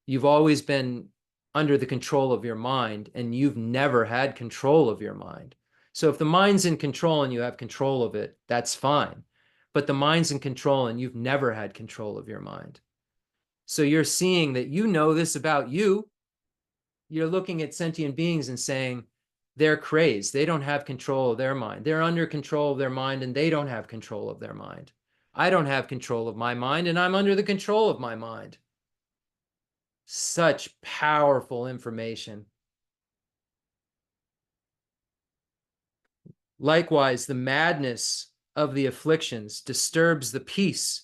you've always been under the control of your mind and you've never had control of your mind. So if the mind's in control and you have control of it, that's fine. But the mind's in control and you've never had control of your mind. So you're seeing that you know this about you. You're looking at sentient beings and saying, they're crazed. They don't have control of their mind. They're under control of their mind and they don't have control of their mind. I don't have control of my mind and I'm under the control of my mind. Such powerful information. Likewise, the madness of the afflictions disturbs the peace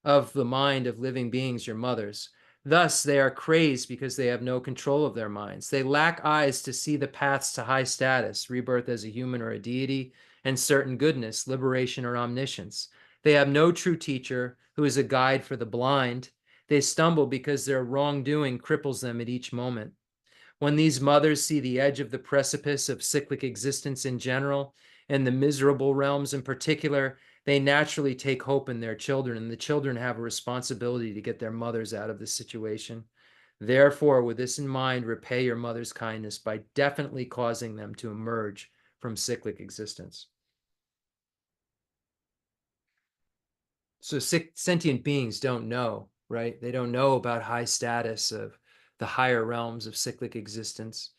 of the mind of living beings, your mothers. Thus, they are crazed because they have no control of their minds. They lack eyes to see the paths to high status, rebirth as a human or a deity, and certain goodness, liberation or omniscience. They have no true teacher who is a guide for the blind. They stumble because their wrongdoing cripples them at each moment. When these mothers see the edge of the precipice of cyclic existence in general, and the miserable realms in particular, they naturally take hope in their children, and the children have a responsibility to get their mothers out of this situation. Therefore, with this in mind, repay your mother's kindness by definitely causing them to emerge from cyclic existence. So sentient beings don't know, right? They don't know about high status of the higher realms of cyclic existence.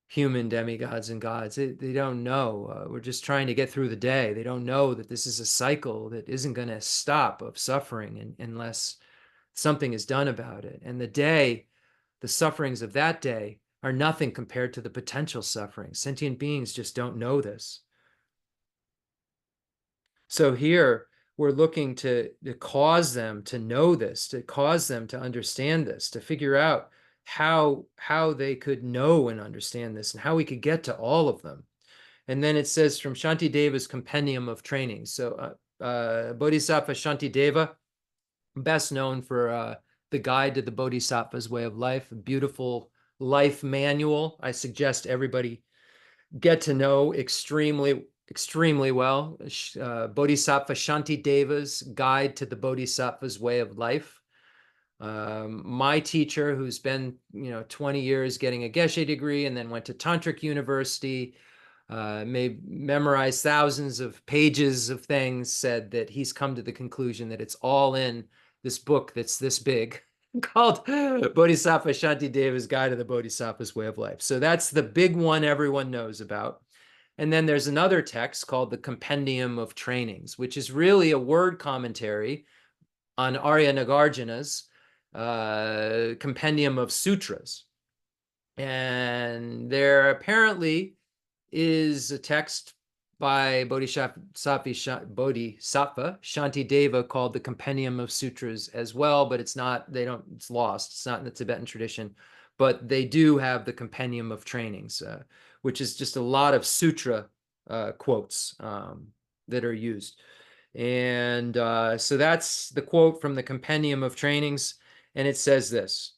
Human demigods and gods. They don't know. We're just trying to get through the day. They don't know that this is a cycle that isn't going to stop of suffering unless something is done about it. And the sufferings of that day are nothing compared to the potential suffering. Sentient beings just don't know this. So here we're looking to cause them to know this, to cause them to understand this, to figure out how they could know and understand this and how we could get to all of them. And then it says from Shantideva's Compendium of Training. So Bodhisattva Shantideva, best known for the Guide to the Bodhisattva's Way of Life, a beautiful life manual. I suggest everybody get to know extremely well. Bodhisattva Shantideva's Guide to the Bodhisattva's Way of Life. My teacher, who's been 20 years getting a Geshe degree and then went to Tantric University, may memorize thousands of pages of things, said that he's come to the conclusion that it's all in this book that's this big called Bodhisattva Shantideva's Guide to the Bodhisattva's Way of Life. So that's the big one everyone knows about. And then there's another text called the Compendium of Trainings, which is really a word commentary on Arya Nagarjuna's Compendium of Sutras. And there apparently is a text by Bodhisattva Shantideva called the Compendium of Sutras as well, but it's lost. It's not in the Tibetan tradition, but they do have the Compendium of Trainings, which is just a lot of sutra quotes that are used. And so that's the quote from the Compendium of Trainings, and it says this: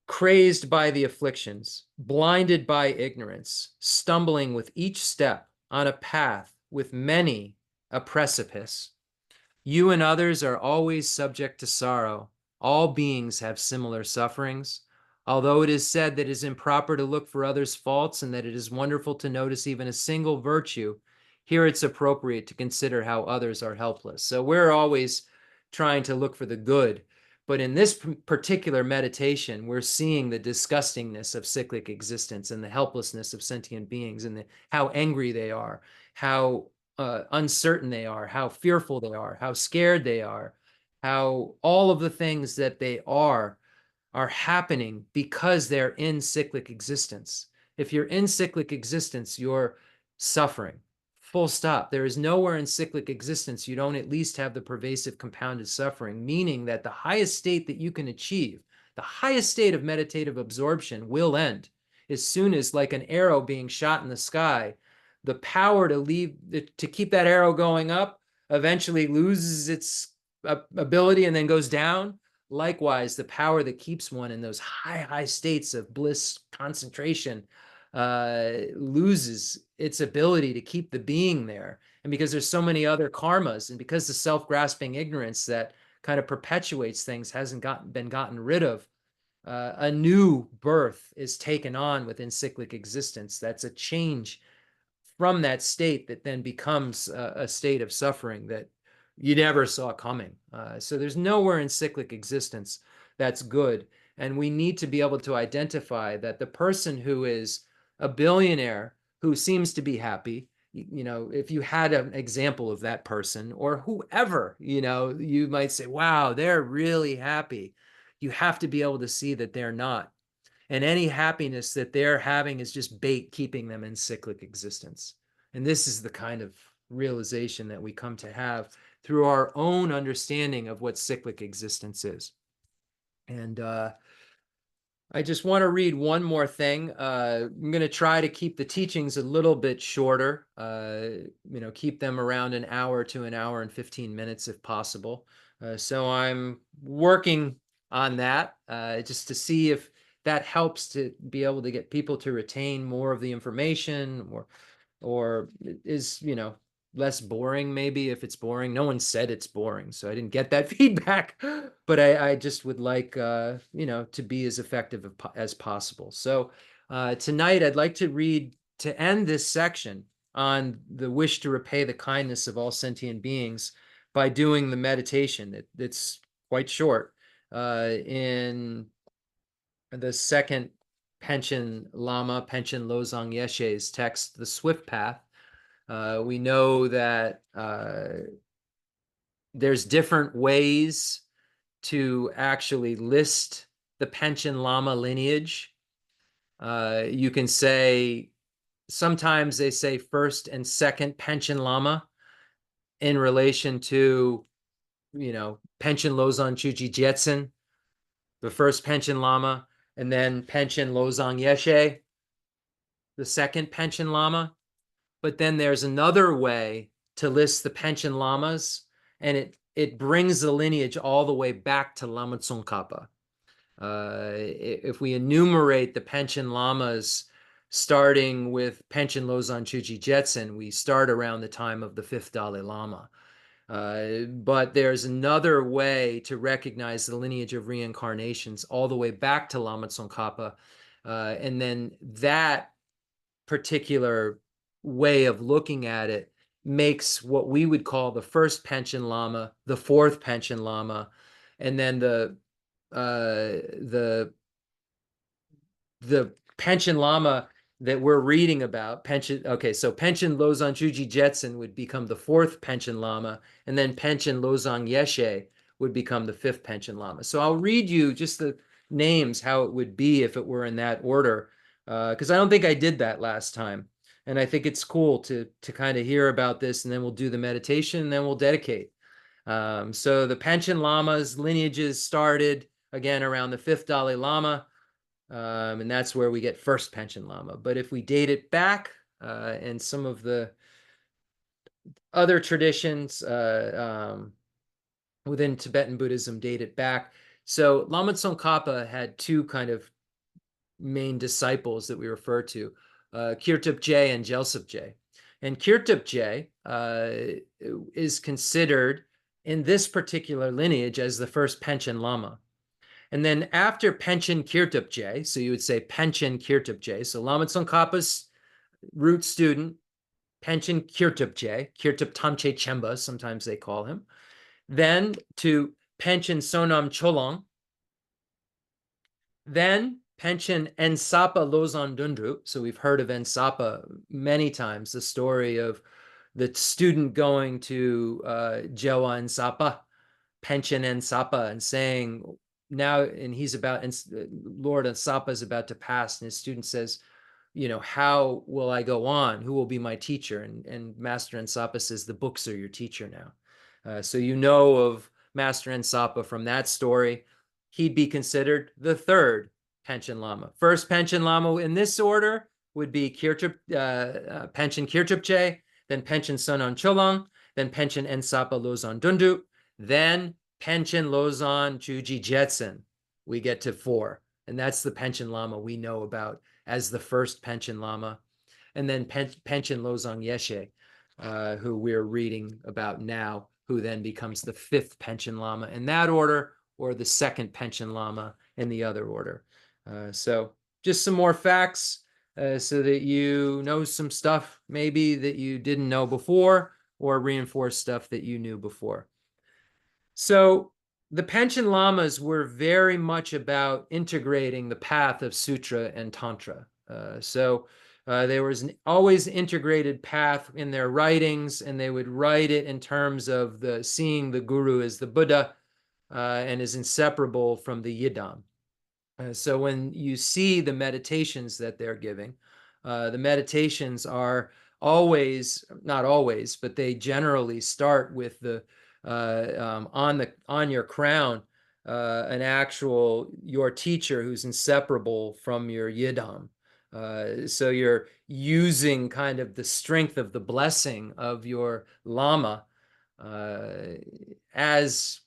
crazed by the afflictions, blinded by ignorance, stumbling with each step on a path with many a precipice. You and others are always subject to sorrow. All beings have similar sufferings. Although it is said that it is improper to look for others' faults and that it is wonderful to notice even a single virtue, here it's appropriate to consider how others are helpless. So we're always trying to look for the good. But in this particular meditation, we're seeing the disgustingness of cyclic existence and the helplessness of sentient beings and how angry they are, how uncertain they are, how fearful they are, how scared they are, how all of the things that they are are happening because they're in cyclic existence. If you're in cyclic existence, you're suffering. Full stop. There is nowhere in cyclic existence you don't at least have the pervasive compounded suffering, meaning that the highest state that you can achieve, the highest state of meditative absorption, will end as soon as, like an arrow being shot in the sky, the power to keep that arrow going up eventually loses its ability and then goes down. Likewise, the power that keeps one in those high states of bliss concentration loses its ability to keep the being there. And because there's so many other karmas, and because the self-grasping ignorance that kind of perpetuates things hasn't been gotten rid of, a new birth is taken on within cyclic existence. That's a change from that state that then becomes a state of suffering that you never saw coming. So there's nowhere in cyclic existence that's good. And we need to be able to identify that the person who is a billionaire who seems to be happy, if you had an example of that person, or whoever, you might say, wow, they're really happy. You have to be able to see that they're not. And any happiness that they're having is just bait keeping them in cyclic existence. And this is the kind of realization that we come to have through our own understanding of what cyclic existence is. And I just want to read one more thing. I'm going to try to keep the teachings a little bit shorter, keep them around an hour to an hour and 15 minutes if possible. So I'm working on that just to see if that helps to be able to get people to retain more of the information, or is, less boring. Maybe if it's boring, no one said it's boring, so I didn't get that feedback, but I just would like, to be as effective as possible. So tonight I'd like to read, to end this section on the wish to repay the kindness of all sentient beings by doing the meditation. It's quite short. In the second Panchen Lama, Panchen Losang Yeshe's text, The Swift Path, we know that there's different ways to actually list the Panchen Lama lineage. You can say, sometimes they say first and second Panchen Lama in relation to, Panchen Losang Chuji Jetsun, the first Panchen Lama, and then Panchen Losang Yeshe, the second Panchen Lama. But then there's another way to list the Panchen Lamas, and it brings the lineage all the way back to Lama Tsongkhapa. If we enumerate the Panchen Lamas, starting with Panchen Losang Chuji Jetsun, we start around the time of the fifth Dalai Lama. But there's another way to recognize the lineage of reincarnations all the way back to Lama Tsongkhapa. And then that particular way of looking at it makes what we would call the first Panchen Lama, the fourth Panchen Lama, and then the Panchen Lama that we're reading about, so Panchen Losang Chuji Jetsun would become the fourth Panchen Lama, and then Panchen Losang Yeshe would become the fifth Panchen Lama. So I'll read you just the names, how it would be if it were in that order, because I don't think I did that last time. And I think it's cool to kind of hear about this, and then we'll do the meditation, and then we'll dedicate. So the Panchen Lama's lineages started, again, around the fifth Dalai Lama, and that's where we get first Panchen Lama. But if we date it back, and some of the other traditions within Tibetan Buddhism date it back. So Lama Tsongkhapa had two kind of main disciples that we refer to, Kirtup Je and Jelsup Je. And Kirtup Je is considered in this particular lineage as the first Panchen Lama. And then after Panchen Kirtup Je, so you would say Panchen Kirtup Je, so Lama Tsongkhapa's root student, Panchen Kirtup Je, Kirtup Tamche Chemba, sometimes they call him, then to Panchen Sonam Cholong, then Panchen Ensapa Losang Dundru. So we've heard of Ensapa many times, the story of the student going to Jewa Ensapa, Panchen Ensapa, and saying, now, and he's about, and Lord Asapa is about to pass, and his student says, how will I go on? Who will be my teacher? And Master Ensapa says, the books are your teacher now. So of Master Ensapa from that story. He'd be considered the third Panchen Lama. First Panchen Lama in this order would be Panchen Kirchupche, then Panchen Sonon Cholang, then Panchen Ensapa Lozon Dundu, then Panchen Lozon Juji Jetson. We get to 4. And that's the Panchen Lama we know about as the first Panchen Lama, and then Panchen Lozang Yeshe, who we're reading about now, who then becomes the 5th Panchen Lama in that order, or the 2nd Panchen Lama in the other order. So just some more facts so that you know some stuff maybe that you didn't know before, or reinforce stuff that you knew before. So the Panchen Lamas were very much about integrating the path of Sutra and Tantra. There was always integrated path in their writings, and they would write it in terms of seeing the Guru as the Buddha and is inseparable from the Yidam. So when you see the meditations that they're giving, the meditations are always, not always, but they generally start with on your crown, an actual your teacher who's inseparable from your yidam. So you're using kind of the strength of the blessing of your lama as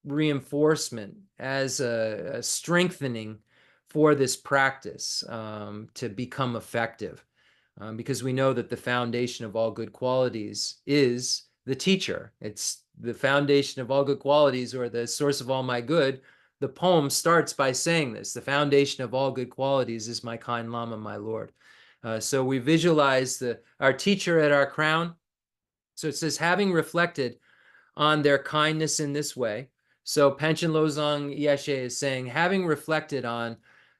reinforcement, as a strengthening for this practice to become effective. Because we know that the foundation of all good qualities is the teacher. It's the foundation of all good qualities, or the source of all my good. The poem starts by saying this: the foundation of all good qualities is my kind Lama, my Lord. So we visualize our teacher at our crown. So it says, having reflected on their kindness in this way. So Panchen Lozang Yeshe is saying, having reflected on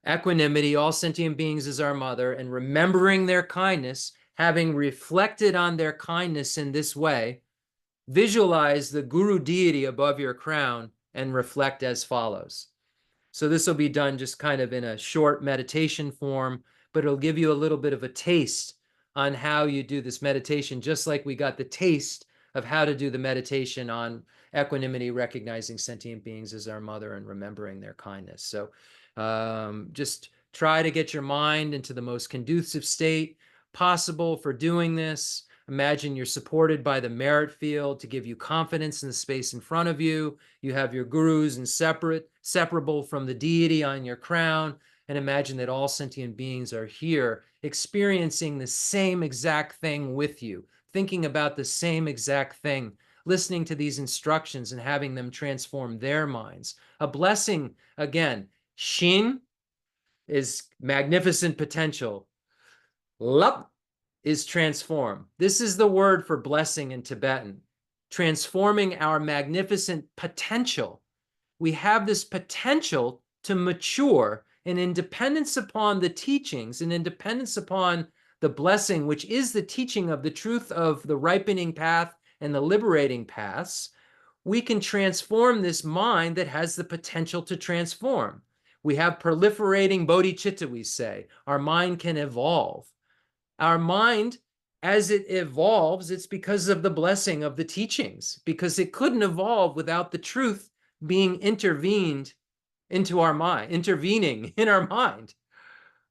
equanimity, all sentient beings as our mother, and remembering their kindness, having reflected on their kindness in this way, visualize the Guru deity above your crown and reflect as follows. So this will be done just kind of in a short meditation form, but it'll give you a little bit of a taste on how you do this meditation, just like we got the taste of how to do the meditation on equanimity, recognizing sentient beings as our mother and remembering their kindness. So just try to get your mind into the most conducive state possible for doing this. Imagine you're supported by the merit field to give you confidence in the space in front of you. You have your gurus separable from the deity on your crown. And imagine that all sentient beings are here experiencing the same exact thing with you, thinking about the same exact thing, listening to these instructions and having them transform their minds. A blessing, again, Shin is magnificent potential. Lup is transform. This is the word for blessing in Tibetan, transforming our magnificent potential. We have this potential to mature, and in dependence upon the teachings and in dependence upon the blessing, which is the teaching of the truth of the ripening path and the liberating paths, we can transform this mind that has the potential to transform. We have proliferating bodhicitta, we say. Our mind can evolve. Our mind, as it evolves, it's because of the blessing of the teachings, because it couldn't evolve without the truth being intervened into our mind, intervening in our mind.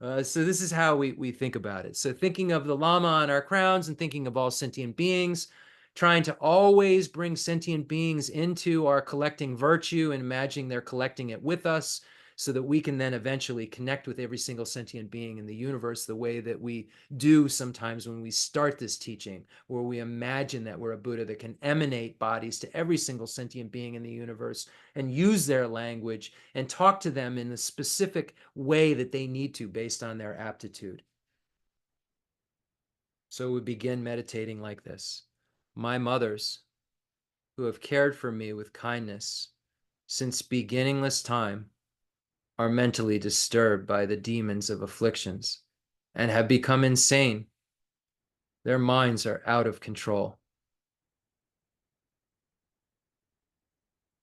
So this is how we think about it. So thinking of the Lama on our crowns and thinking of all sentient beings, trying to always bring sentient beings into our collecting virtue and imagining they're collecting it with us, so that we can then eventually connect with every single sentient being in the universe the way that we do sometimes when we start this teaching, where we imagine that we're a Buddha that can emanate bodies to every single sentient being in the universe and use their language and talk to them in the specific way that they need to based on their aptitude. So we begin meditating like this. My mothers, who have cared for me with kindness since beginningless time, are mentally disturbed by the demons of afflictions and have become insane. Their minds are out of control.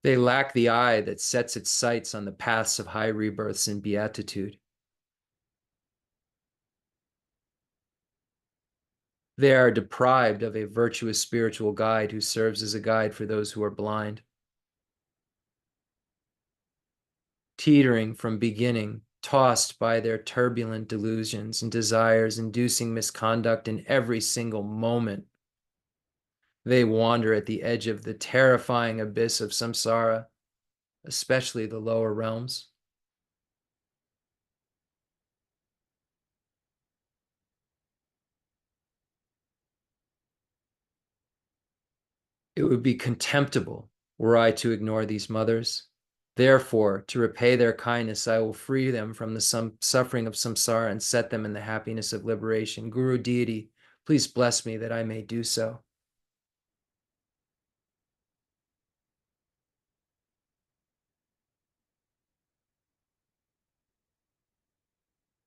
They lack the eye that sets its sights on the paths of high rebirths and beatitude. They are deprived of a virtuous spiritual guide who serves as a guide for those who are blind. Teetering from beginning, tossed by their turbulent delusions and desires, inducing misconduct in every single moment, they wander at the edge of the terrifying abyss of samsara, especially the lower realms. It would be contemptible were I to ignore these mothers. Therefore, to repay their kindness, I will free them from the suffering of samsara and set them in the happiness of liberation. Guru deity, please bless me that I may do so.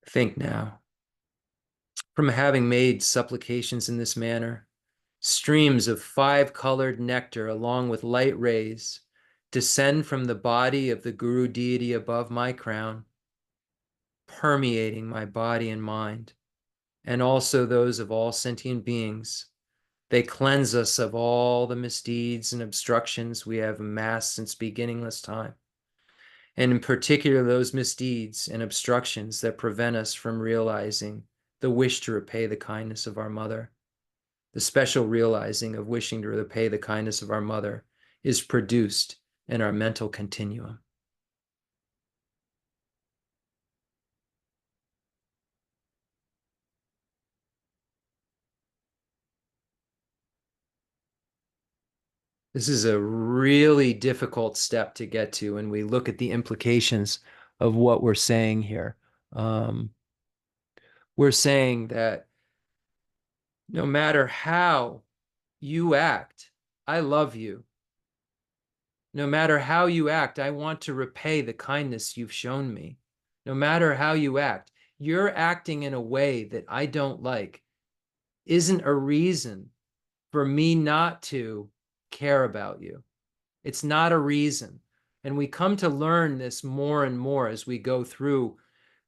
Think now. From having made supplications in this manner, streams of five-colored nectar along with light rays descend from the body of the Guru deity above my crown, permeating my body and mind, and also those of all sentient beings. They cleanse us of all the misdeeds and obstructions we have amassed since beginningless time, and in particular those misdeeds and obstructions that prevent us from realizing the wish to repay the kindness of our mother. The special realizing of wishing to repay the kindness of our mother is produced in our mental continuum. This is a really difficult step to get to when we look at the implications of what we're saying here. Um, we're saying that no matter how you act, I love you. No matter how you act, I want to repay the kindness you've shown me. No matter how you act, you're acting in a way that I don't like isn't a reason for me not to care about you. It's not a reason. And we come to learn this more and more as we go through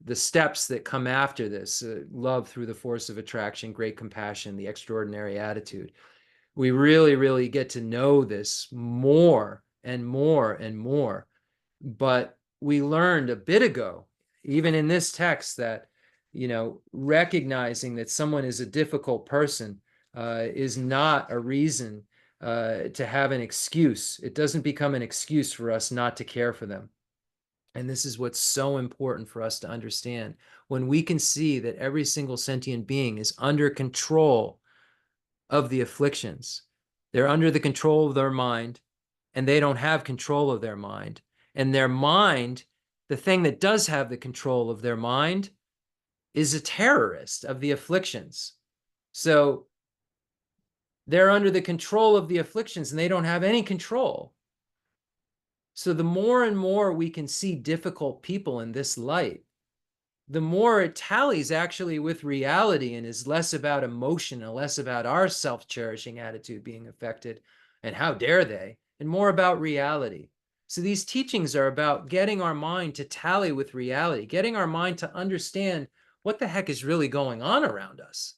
the steps that come after this, love through the force of attraction, great compassion, the extraordinary attitude. We really, really get to know this more and more and more. But we learned a bit ago, even in this text, that, recognizing that someone is a difficult person is not a reason to have an excuse. It doesn't become an excuse for us not to care for them. And this is what's so important for us to understand. When we can see that every single sentient being is under control of the afflictions, they're under the control of their mind, and they don't have control of their mind. And their mind, the thing that does have the control of their mind, is a terrorist of the afflictions. So they're under the control of the afflictions and they don't have any control. So the more and more we can see difficult people in this light, the more it tallies actually with reality and is less about emotion and less about our self-cherishing attitude being affected, and how dare they, and more about reality. So these teachings are about getting our mind to tally with reality, getting our mind to understand what the heck is really going on around us.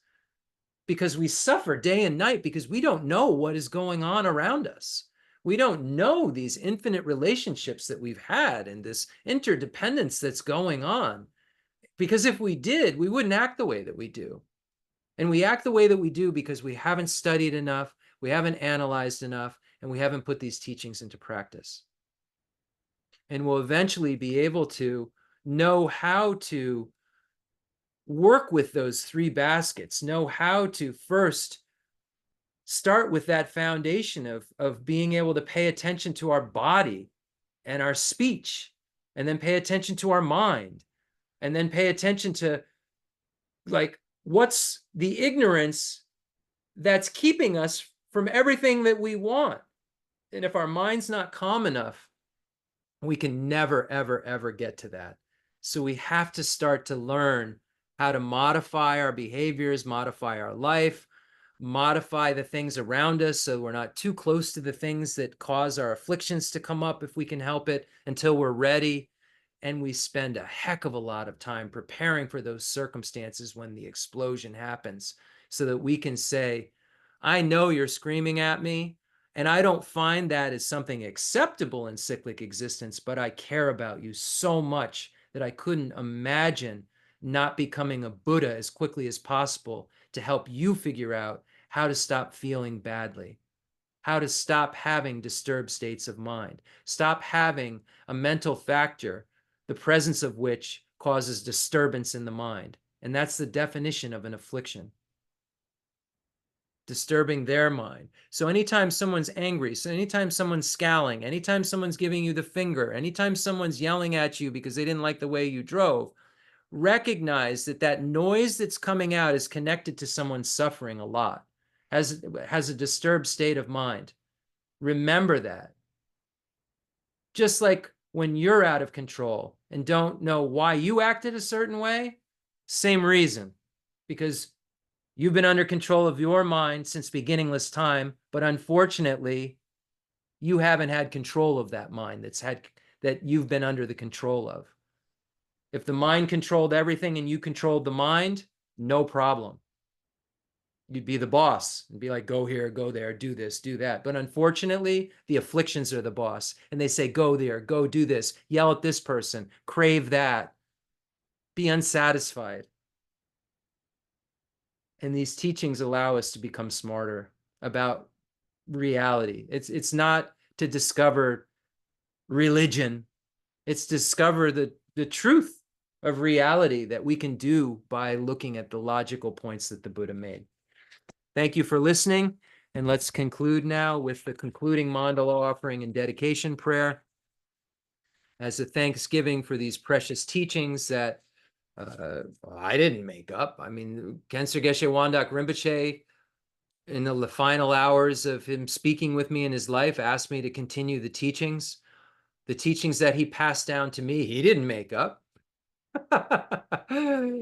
Because we suffer day and night because we don't know what is going on around us. We don't know these infinite relationships that we've had and this interdependence that's going on. Because if we did, we wouldn't act the way that we do. And we act the way that we do because we haven't studied enough, we haven't analyzed enough, and we haven't put these teachings into practice. And we'll eventually be able to know how to work with those three baskets, know how to first start with that foundation of being able to pay attention to our body and our speech, and then pay attention to our mind, and then pay attention to what's the ignorance that's keeping us from everything that we want. And if our mind's not calm enough, we can never, ever, ever get to that. So we have to start to learn how to modify our behaviors, modify our life, modify the things around us so we're not too close to the things that cause our afflictions to come up if we can help it until we're ready. And we spend a heck of a lot of time preparing for those circumstances when the explosion happens so that we can say, I know you're screaming at me, and I don't find that as something acceptable in cyclic existence, but I care about you so much that I couldn't imagine not becoming a Buddha as quickly as possible to help you figure out how to stop feeling badly, how to stop having disturbed states of mind, stop having a mental factor, the presence of which causes disturbance in the mind. And that's the definition of an affliction, disturbing their mind. So anytime someone's angry, so anytime someone's scowling, anytime someone's giving you the finger, anytime someone's yelling at you because they didn't like the way you drove, recognize that that noise that's coming out is connected to someone suffering a lot, has a disturbed state of mind. Remember that. Just like when you're out of control and don't know why you acted a certain way, same reason, because you've been under control of your mind since beginningless time, but unfortunately, you haven't had control of that mind that you've been under the control of. If the mind controlled everything and you controlled the mind, no problem. You'd be the boss and be like, go here, go there, do this, do that. But unfortunately, the afflictions are the boss. And they say, go there, go do this, yell at this person, crave that, be unsatisfied. And these teachings allow us to become smarter about reality. It's not to discover religion. It's discover the truth of reality that we can do by looking at the logical points that the Buddha made. Thank you for listening. And let's conclude now with the concluding mandala offering and dedication prayer as a thanksgiving for these precious teachings that I didn't make up. I mean, Khensa Geshe Wandak Rinpoche, in the final hours of him speaking with me in his life, asked me to continue the teachings. The teachings that he passed down to me, he didn't make up.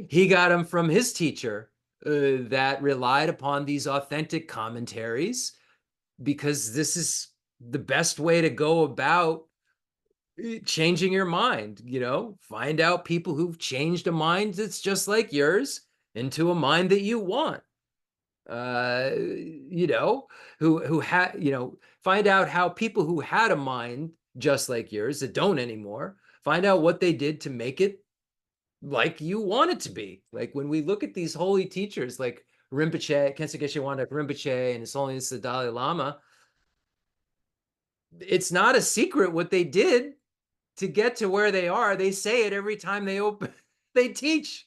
He got them from his teacher that relied upon these authentic commentaries, because this is the best way to go about changing your mind. Find out people who've changed a mind that's just like yours into a mind that you want. Who had, find out how people who had a mind just like yours that don't anymore, find out what they did to make it like you want it to be. Like when we look at these holy teachers like Rinpoche, Khensa Geshe Wandak Rinpoche, and His Holiness the Dalai Lama, it's not a secret what they did to get to where they are. They say it every time they open, they teach.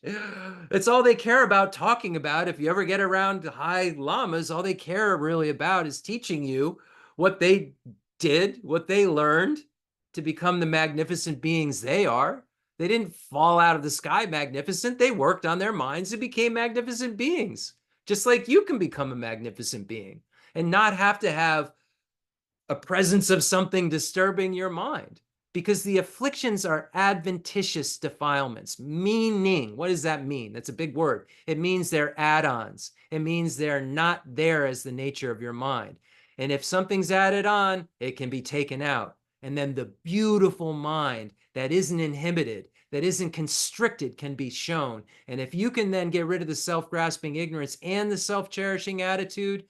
It's all they care about talking about. If you ever get around to high lamas, all they care really about is teaching you what they did, what they learned to become the magnificent beings they are. They didn't fall out of the sky magnificent. They worked on their minds and became magnificent beings, just like you can become a magnificent being and not have to have a presence of something disturbing your mind, because the afflictions are adventitious defilements. Meaning, what does that mean? That's a big word. It means they're add-ons. It means they're not there as the nature of your mind. And if something's added on, it can be taken out. And then the beautiful mind that isn't inhibited, that isn't constricted, can be shown. And if you can then get rid of the self-grasping ignorance and the self-cherishing attitude,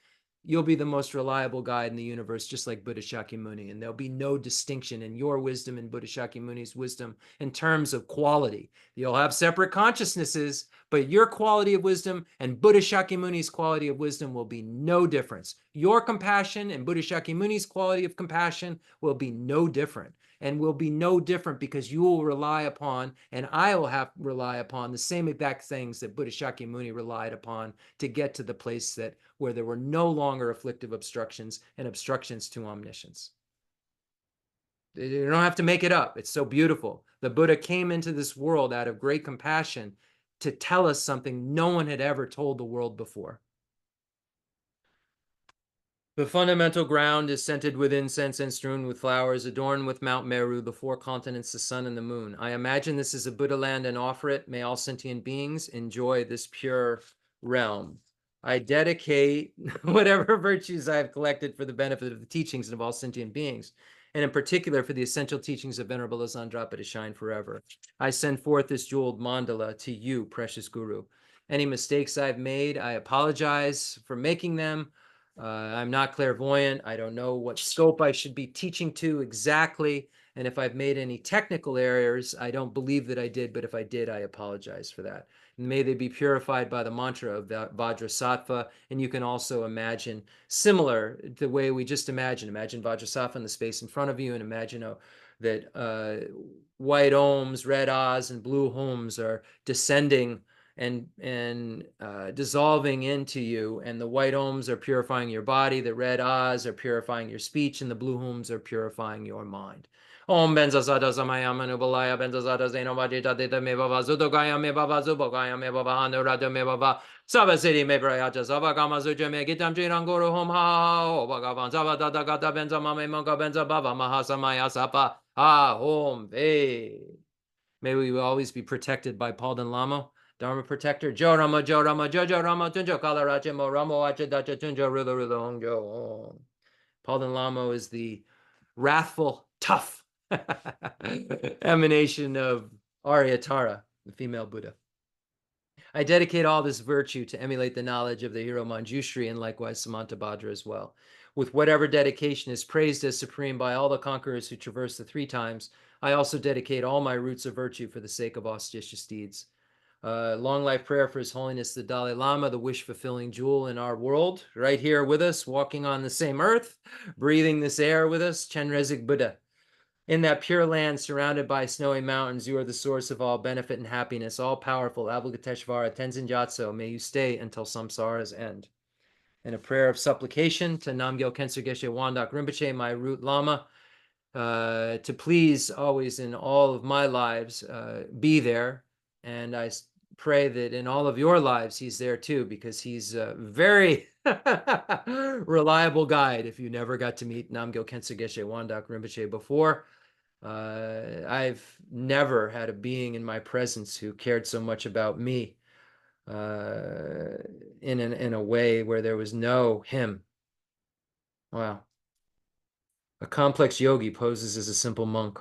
you'll be the most reliable guide in the universe, just like Buddha Shakyamuni. And there'll be no distinction in your wisdom and Buddha Shakyamuni's wisdom in terms of quality. You'll have separate consciousnesses, but your quality of wisdom and Buddha Shakyamuni's quality of wisdom will be no difference. Your compassion and Buddha Shakyamuni's quality of compassion will be no different. And will be no different because you will rely upon, and I will have to rely upon, the same exact things that Buddha Shakyamuni relied upon to get to the place where there were no longer afflictive obstructions and obstructions to omniscience. You don't have to make it up. It's so beautiful. The Buddha came into this world out of great compassion to tell us something no one had ever told the world before. The fundamental ground is scented with incense and strewn with flowers, adorned with Mount Meru, the four continents, the sun, and the moon. I imagine this is a Buddha land and offer it. May all sentient beings enjoy this pure realm. I dedicate whatever virtues I have collected for the benefit of the teachings of all sentient beings, and in particular for the essential teachings of Venerable Azandrapa to shine forever. I send forth this jeweled mandala to you, precious Guru. Any mistakes I've made, I apologize for making them. I'm not clairvoyant. I don't know what scope I should be teaching to exactly. And if I've made any technical errors, I don't believe that I did, but if I did, I apologize for that. May they be purified by the mantra of Vajrasattva. And you can also imagine similar the way we just imagined. Imagine Vajrasattva in the space in front of you, and imagine that white ohms, red ahs, and blue homes are descending and dissolving into you, and the white ohms are purifying your body, the red ahs are purifying your speech, and the blue homes are purifying your mind. Om benzazada zamaya manubalaya benzazada zeno vajita dita me baba zudogaya me baba zubogaya me baba hanurada me baba sabasiri me brayaja zavagama zuja me gitam jiranguru hom ha o bhagavan zavada gata benza mame monga benza baba mahasamaya sapa ha hom ve. May we always be protected by Paul Dan Lamo, Dharma protector. Jo Rama, Jojo Rama, Tunjo Kalarache, Mo Ramo, Acha Dacha, Tunjo, Rula, Rula, Hongjo. Paul Dan Lamo is the wrathful, tough emanation of Aryatara, the female Buddha. I dedicate all this virtue to emulate the knowledge of the hero Manjushri and likewise Samantabhadra as well. With whatever dedication is praised as supreme by all the conquerors who traverse the three times, I also dedicate all my roots of virtue for the sake of auspicious deeds. Long life prayer for His Holiness the Dalai Lama, the wish-fulfilling jewel in our world, right here with us, walking on the same earth, breathing this air with us, Chenrezig Buddha. In that pure land surrounded by snowy mountains, you are the source of all benefit and happiness, all-powerful Avalokiteshvara Tenzin Gyatso. May you stay until samsara's end. And a prayer of supplication to Namgyal Khentsur Geshe Wandak Rinpoche, my root lama, to please always in all of my lives be there. And I pray that in all of your lives he's there too, because he's a very reliable guide. If you never got to meet Namgyal Khentsur Geshe Wandak Rinpoche before, I've never had a being in my presence who cared so much about me in a way where there was no him. Wow. A complex yogi poses as a simple monk.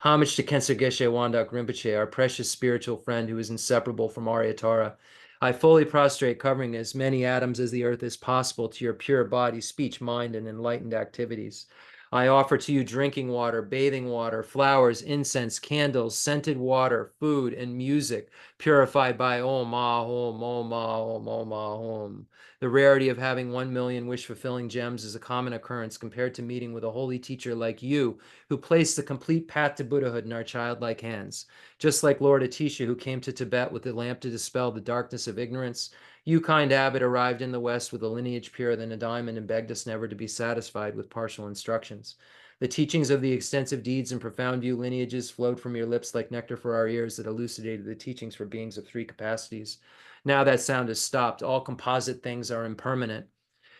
Homage to Khentsur Geshe Wandak Rinpoche, our precious spiritual friend who is inseparable from Aryatara. I fully prostrate, covering as many atoms as the earth is possible, to your pure body, speech, mind, and enlightened activities. I offer to you drinking water, bathing water, flowers, incense, candles, scented water, food, and music, purified by Om Ahom, Om Ahom, Om Ahom. The rarity of having 1,000,000 wish-fulfilling gems is a common occurrence compared to meeting with a holy teacher like you, who placed the complete path to Buddhahood in our childlike hands. Just like Lord Atisha, who came to Tibet with the lamp to dispel the darkness of ignorance, you, kind abbot, arrived in the West with a lineage purer than a diamond and begged us never to be satisfied with partial instructions. The teachings of the extensive deeds and profound view lineages flowed from your lips like nectar for our ears that elucidated the teachings for beings of three capacities. Now that sound has stopped. All composite things are impermanent.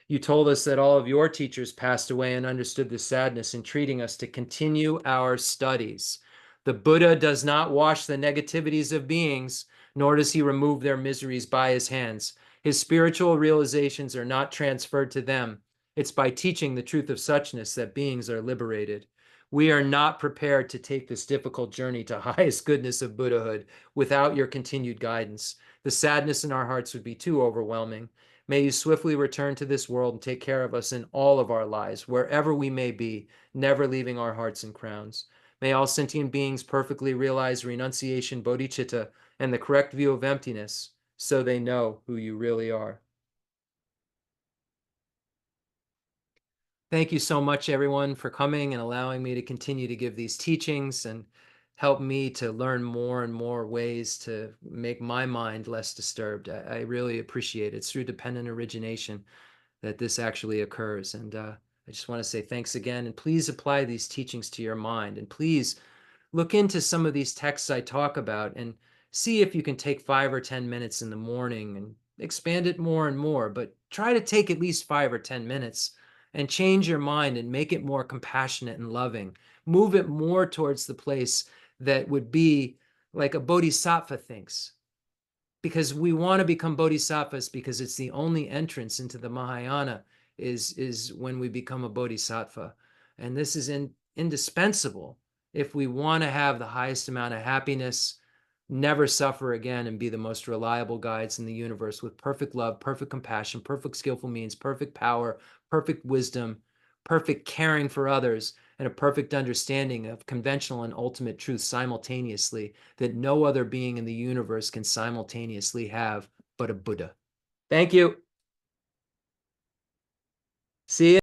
You told us that all of your teachers passed away and understood the sadness, entreating us to continue our studies. The Buddha does not wash the negativities of beings, nor does he remove their miseries by his hands. His spiritual realizations are not transferred to them. It's by teaching the truth of suchness that beings are liberated. We are not prepared to take this difficult journey to highest goodness of Buddhahood without your continued guidance. The sadness in our hearts would be too overwhelming. May you swiftly return to this world and take care of us in all of our lives, wherever we may be, never leaving our hearts in crowns. May all sentient beings perfectly realize renunciation, bodhicitta, and the correct view of emptiness, so they know who you really are. Thank you so much, everyone, for coming and allowing me to continue to give these teachings and help me to learn more and more ways to make my mind less disturbed. I really appreciate it. It's through dependent origination that this actually occurs. And I just want to say thanks again. And please apply these teachings to your mind. And please look into some of these texts I talk about and see if you can take 5 or 10 minutes in the morning and expand it more and more. But try to take at least 5 or 10 minutes and change your mind and make it more compassionate and loving. Move it more towards the place that would be like a bodhisattva thinks. because we want to become bodhisattvas because it's the only entrance into the Mahayana is when we become a bodhisattva. And this is indispensable if we want to have the highest amount of happiness, never suffer again, and be the most reliable guides in the universe with perfect love, perfect compassion, perfect skillful means, perfect power, perfect wisdom, perfect caring for others, and a perfect understanding of conventional and ultimate truth simultaneously that no other being in the universe can simultaneously have but a Buddha. Thank you. See you.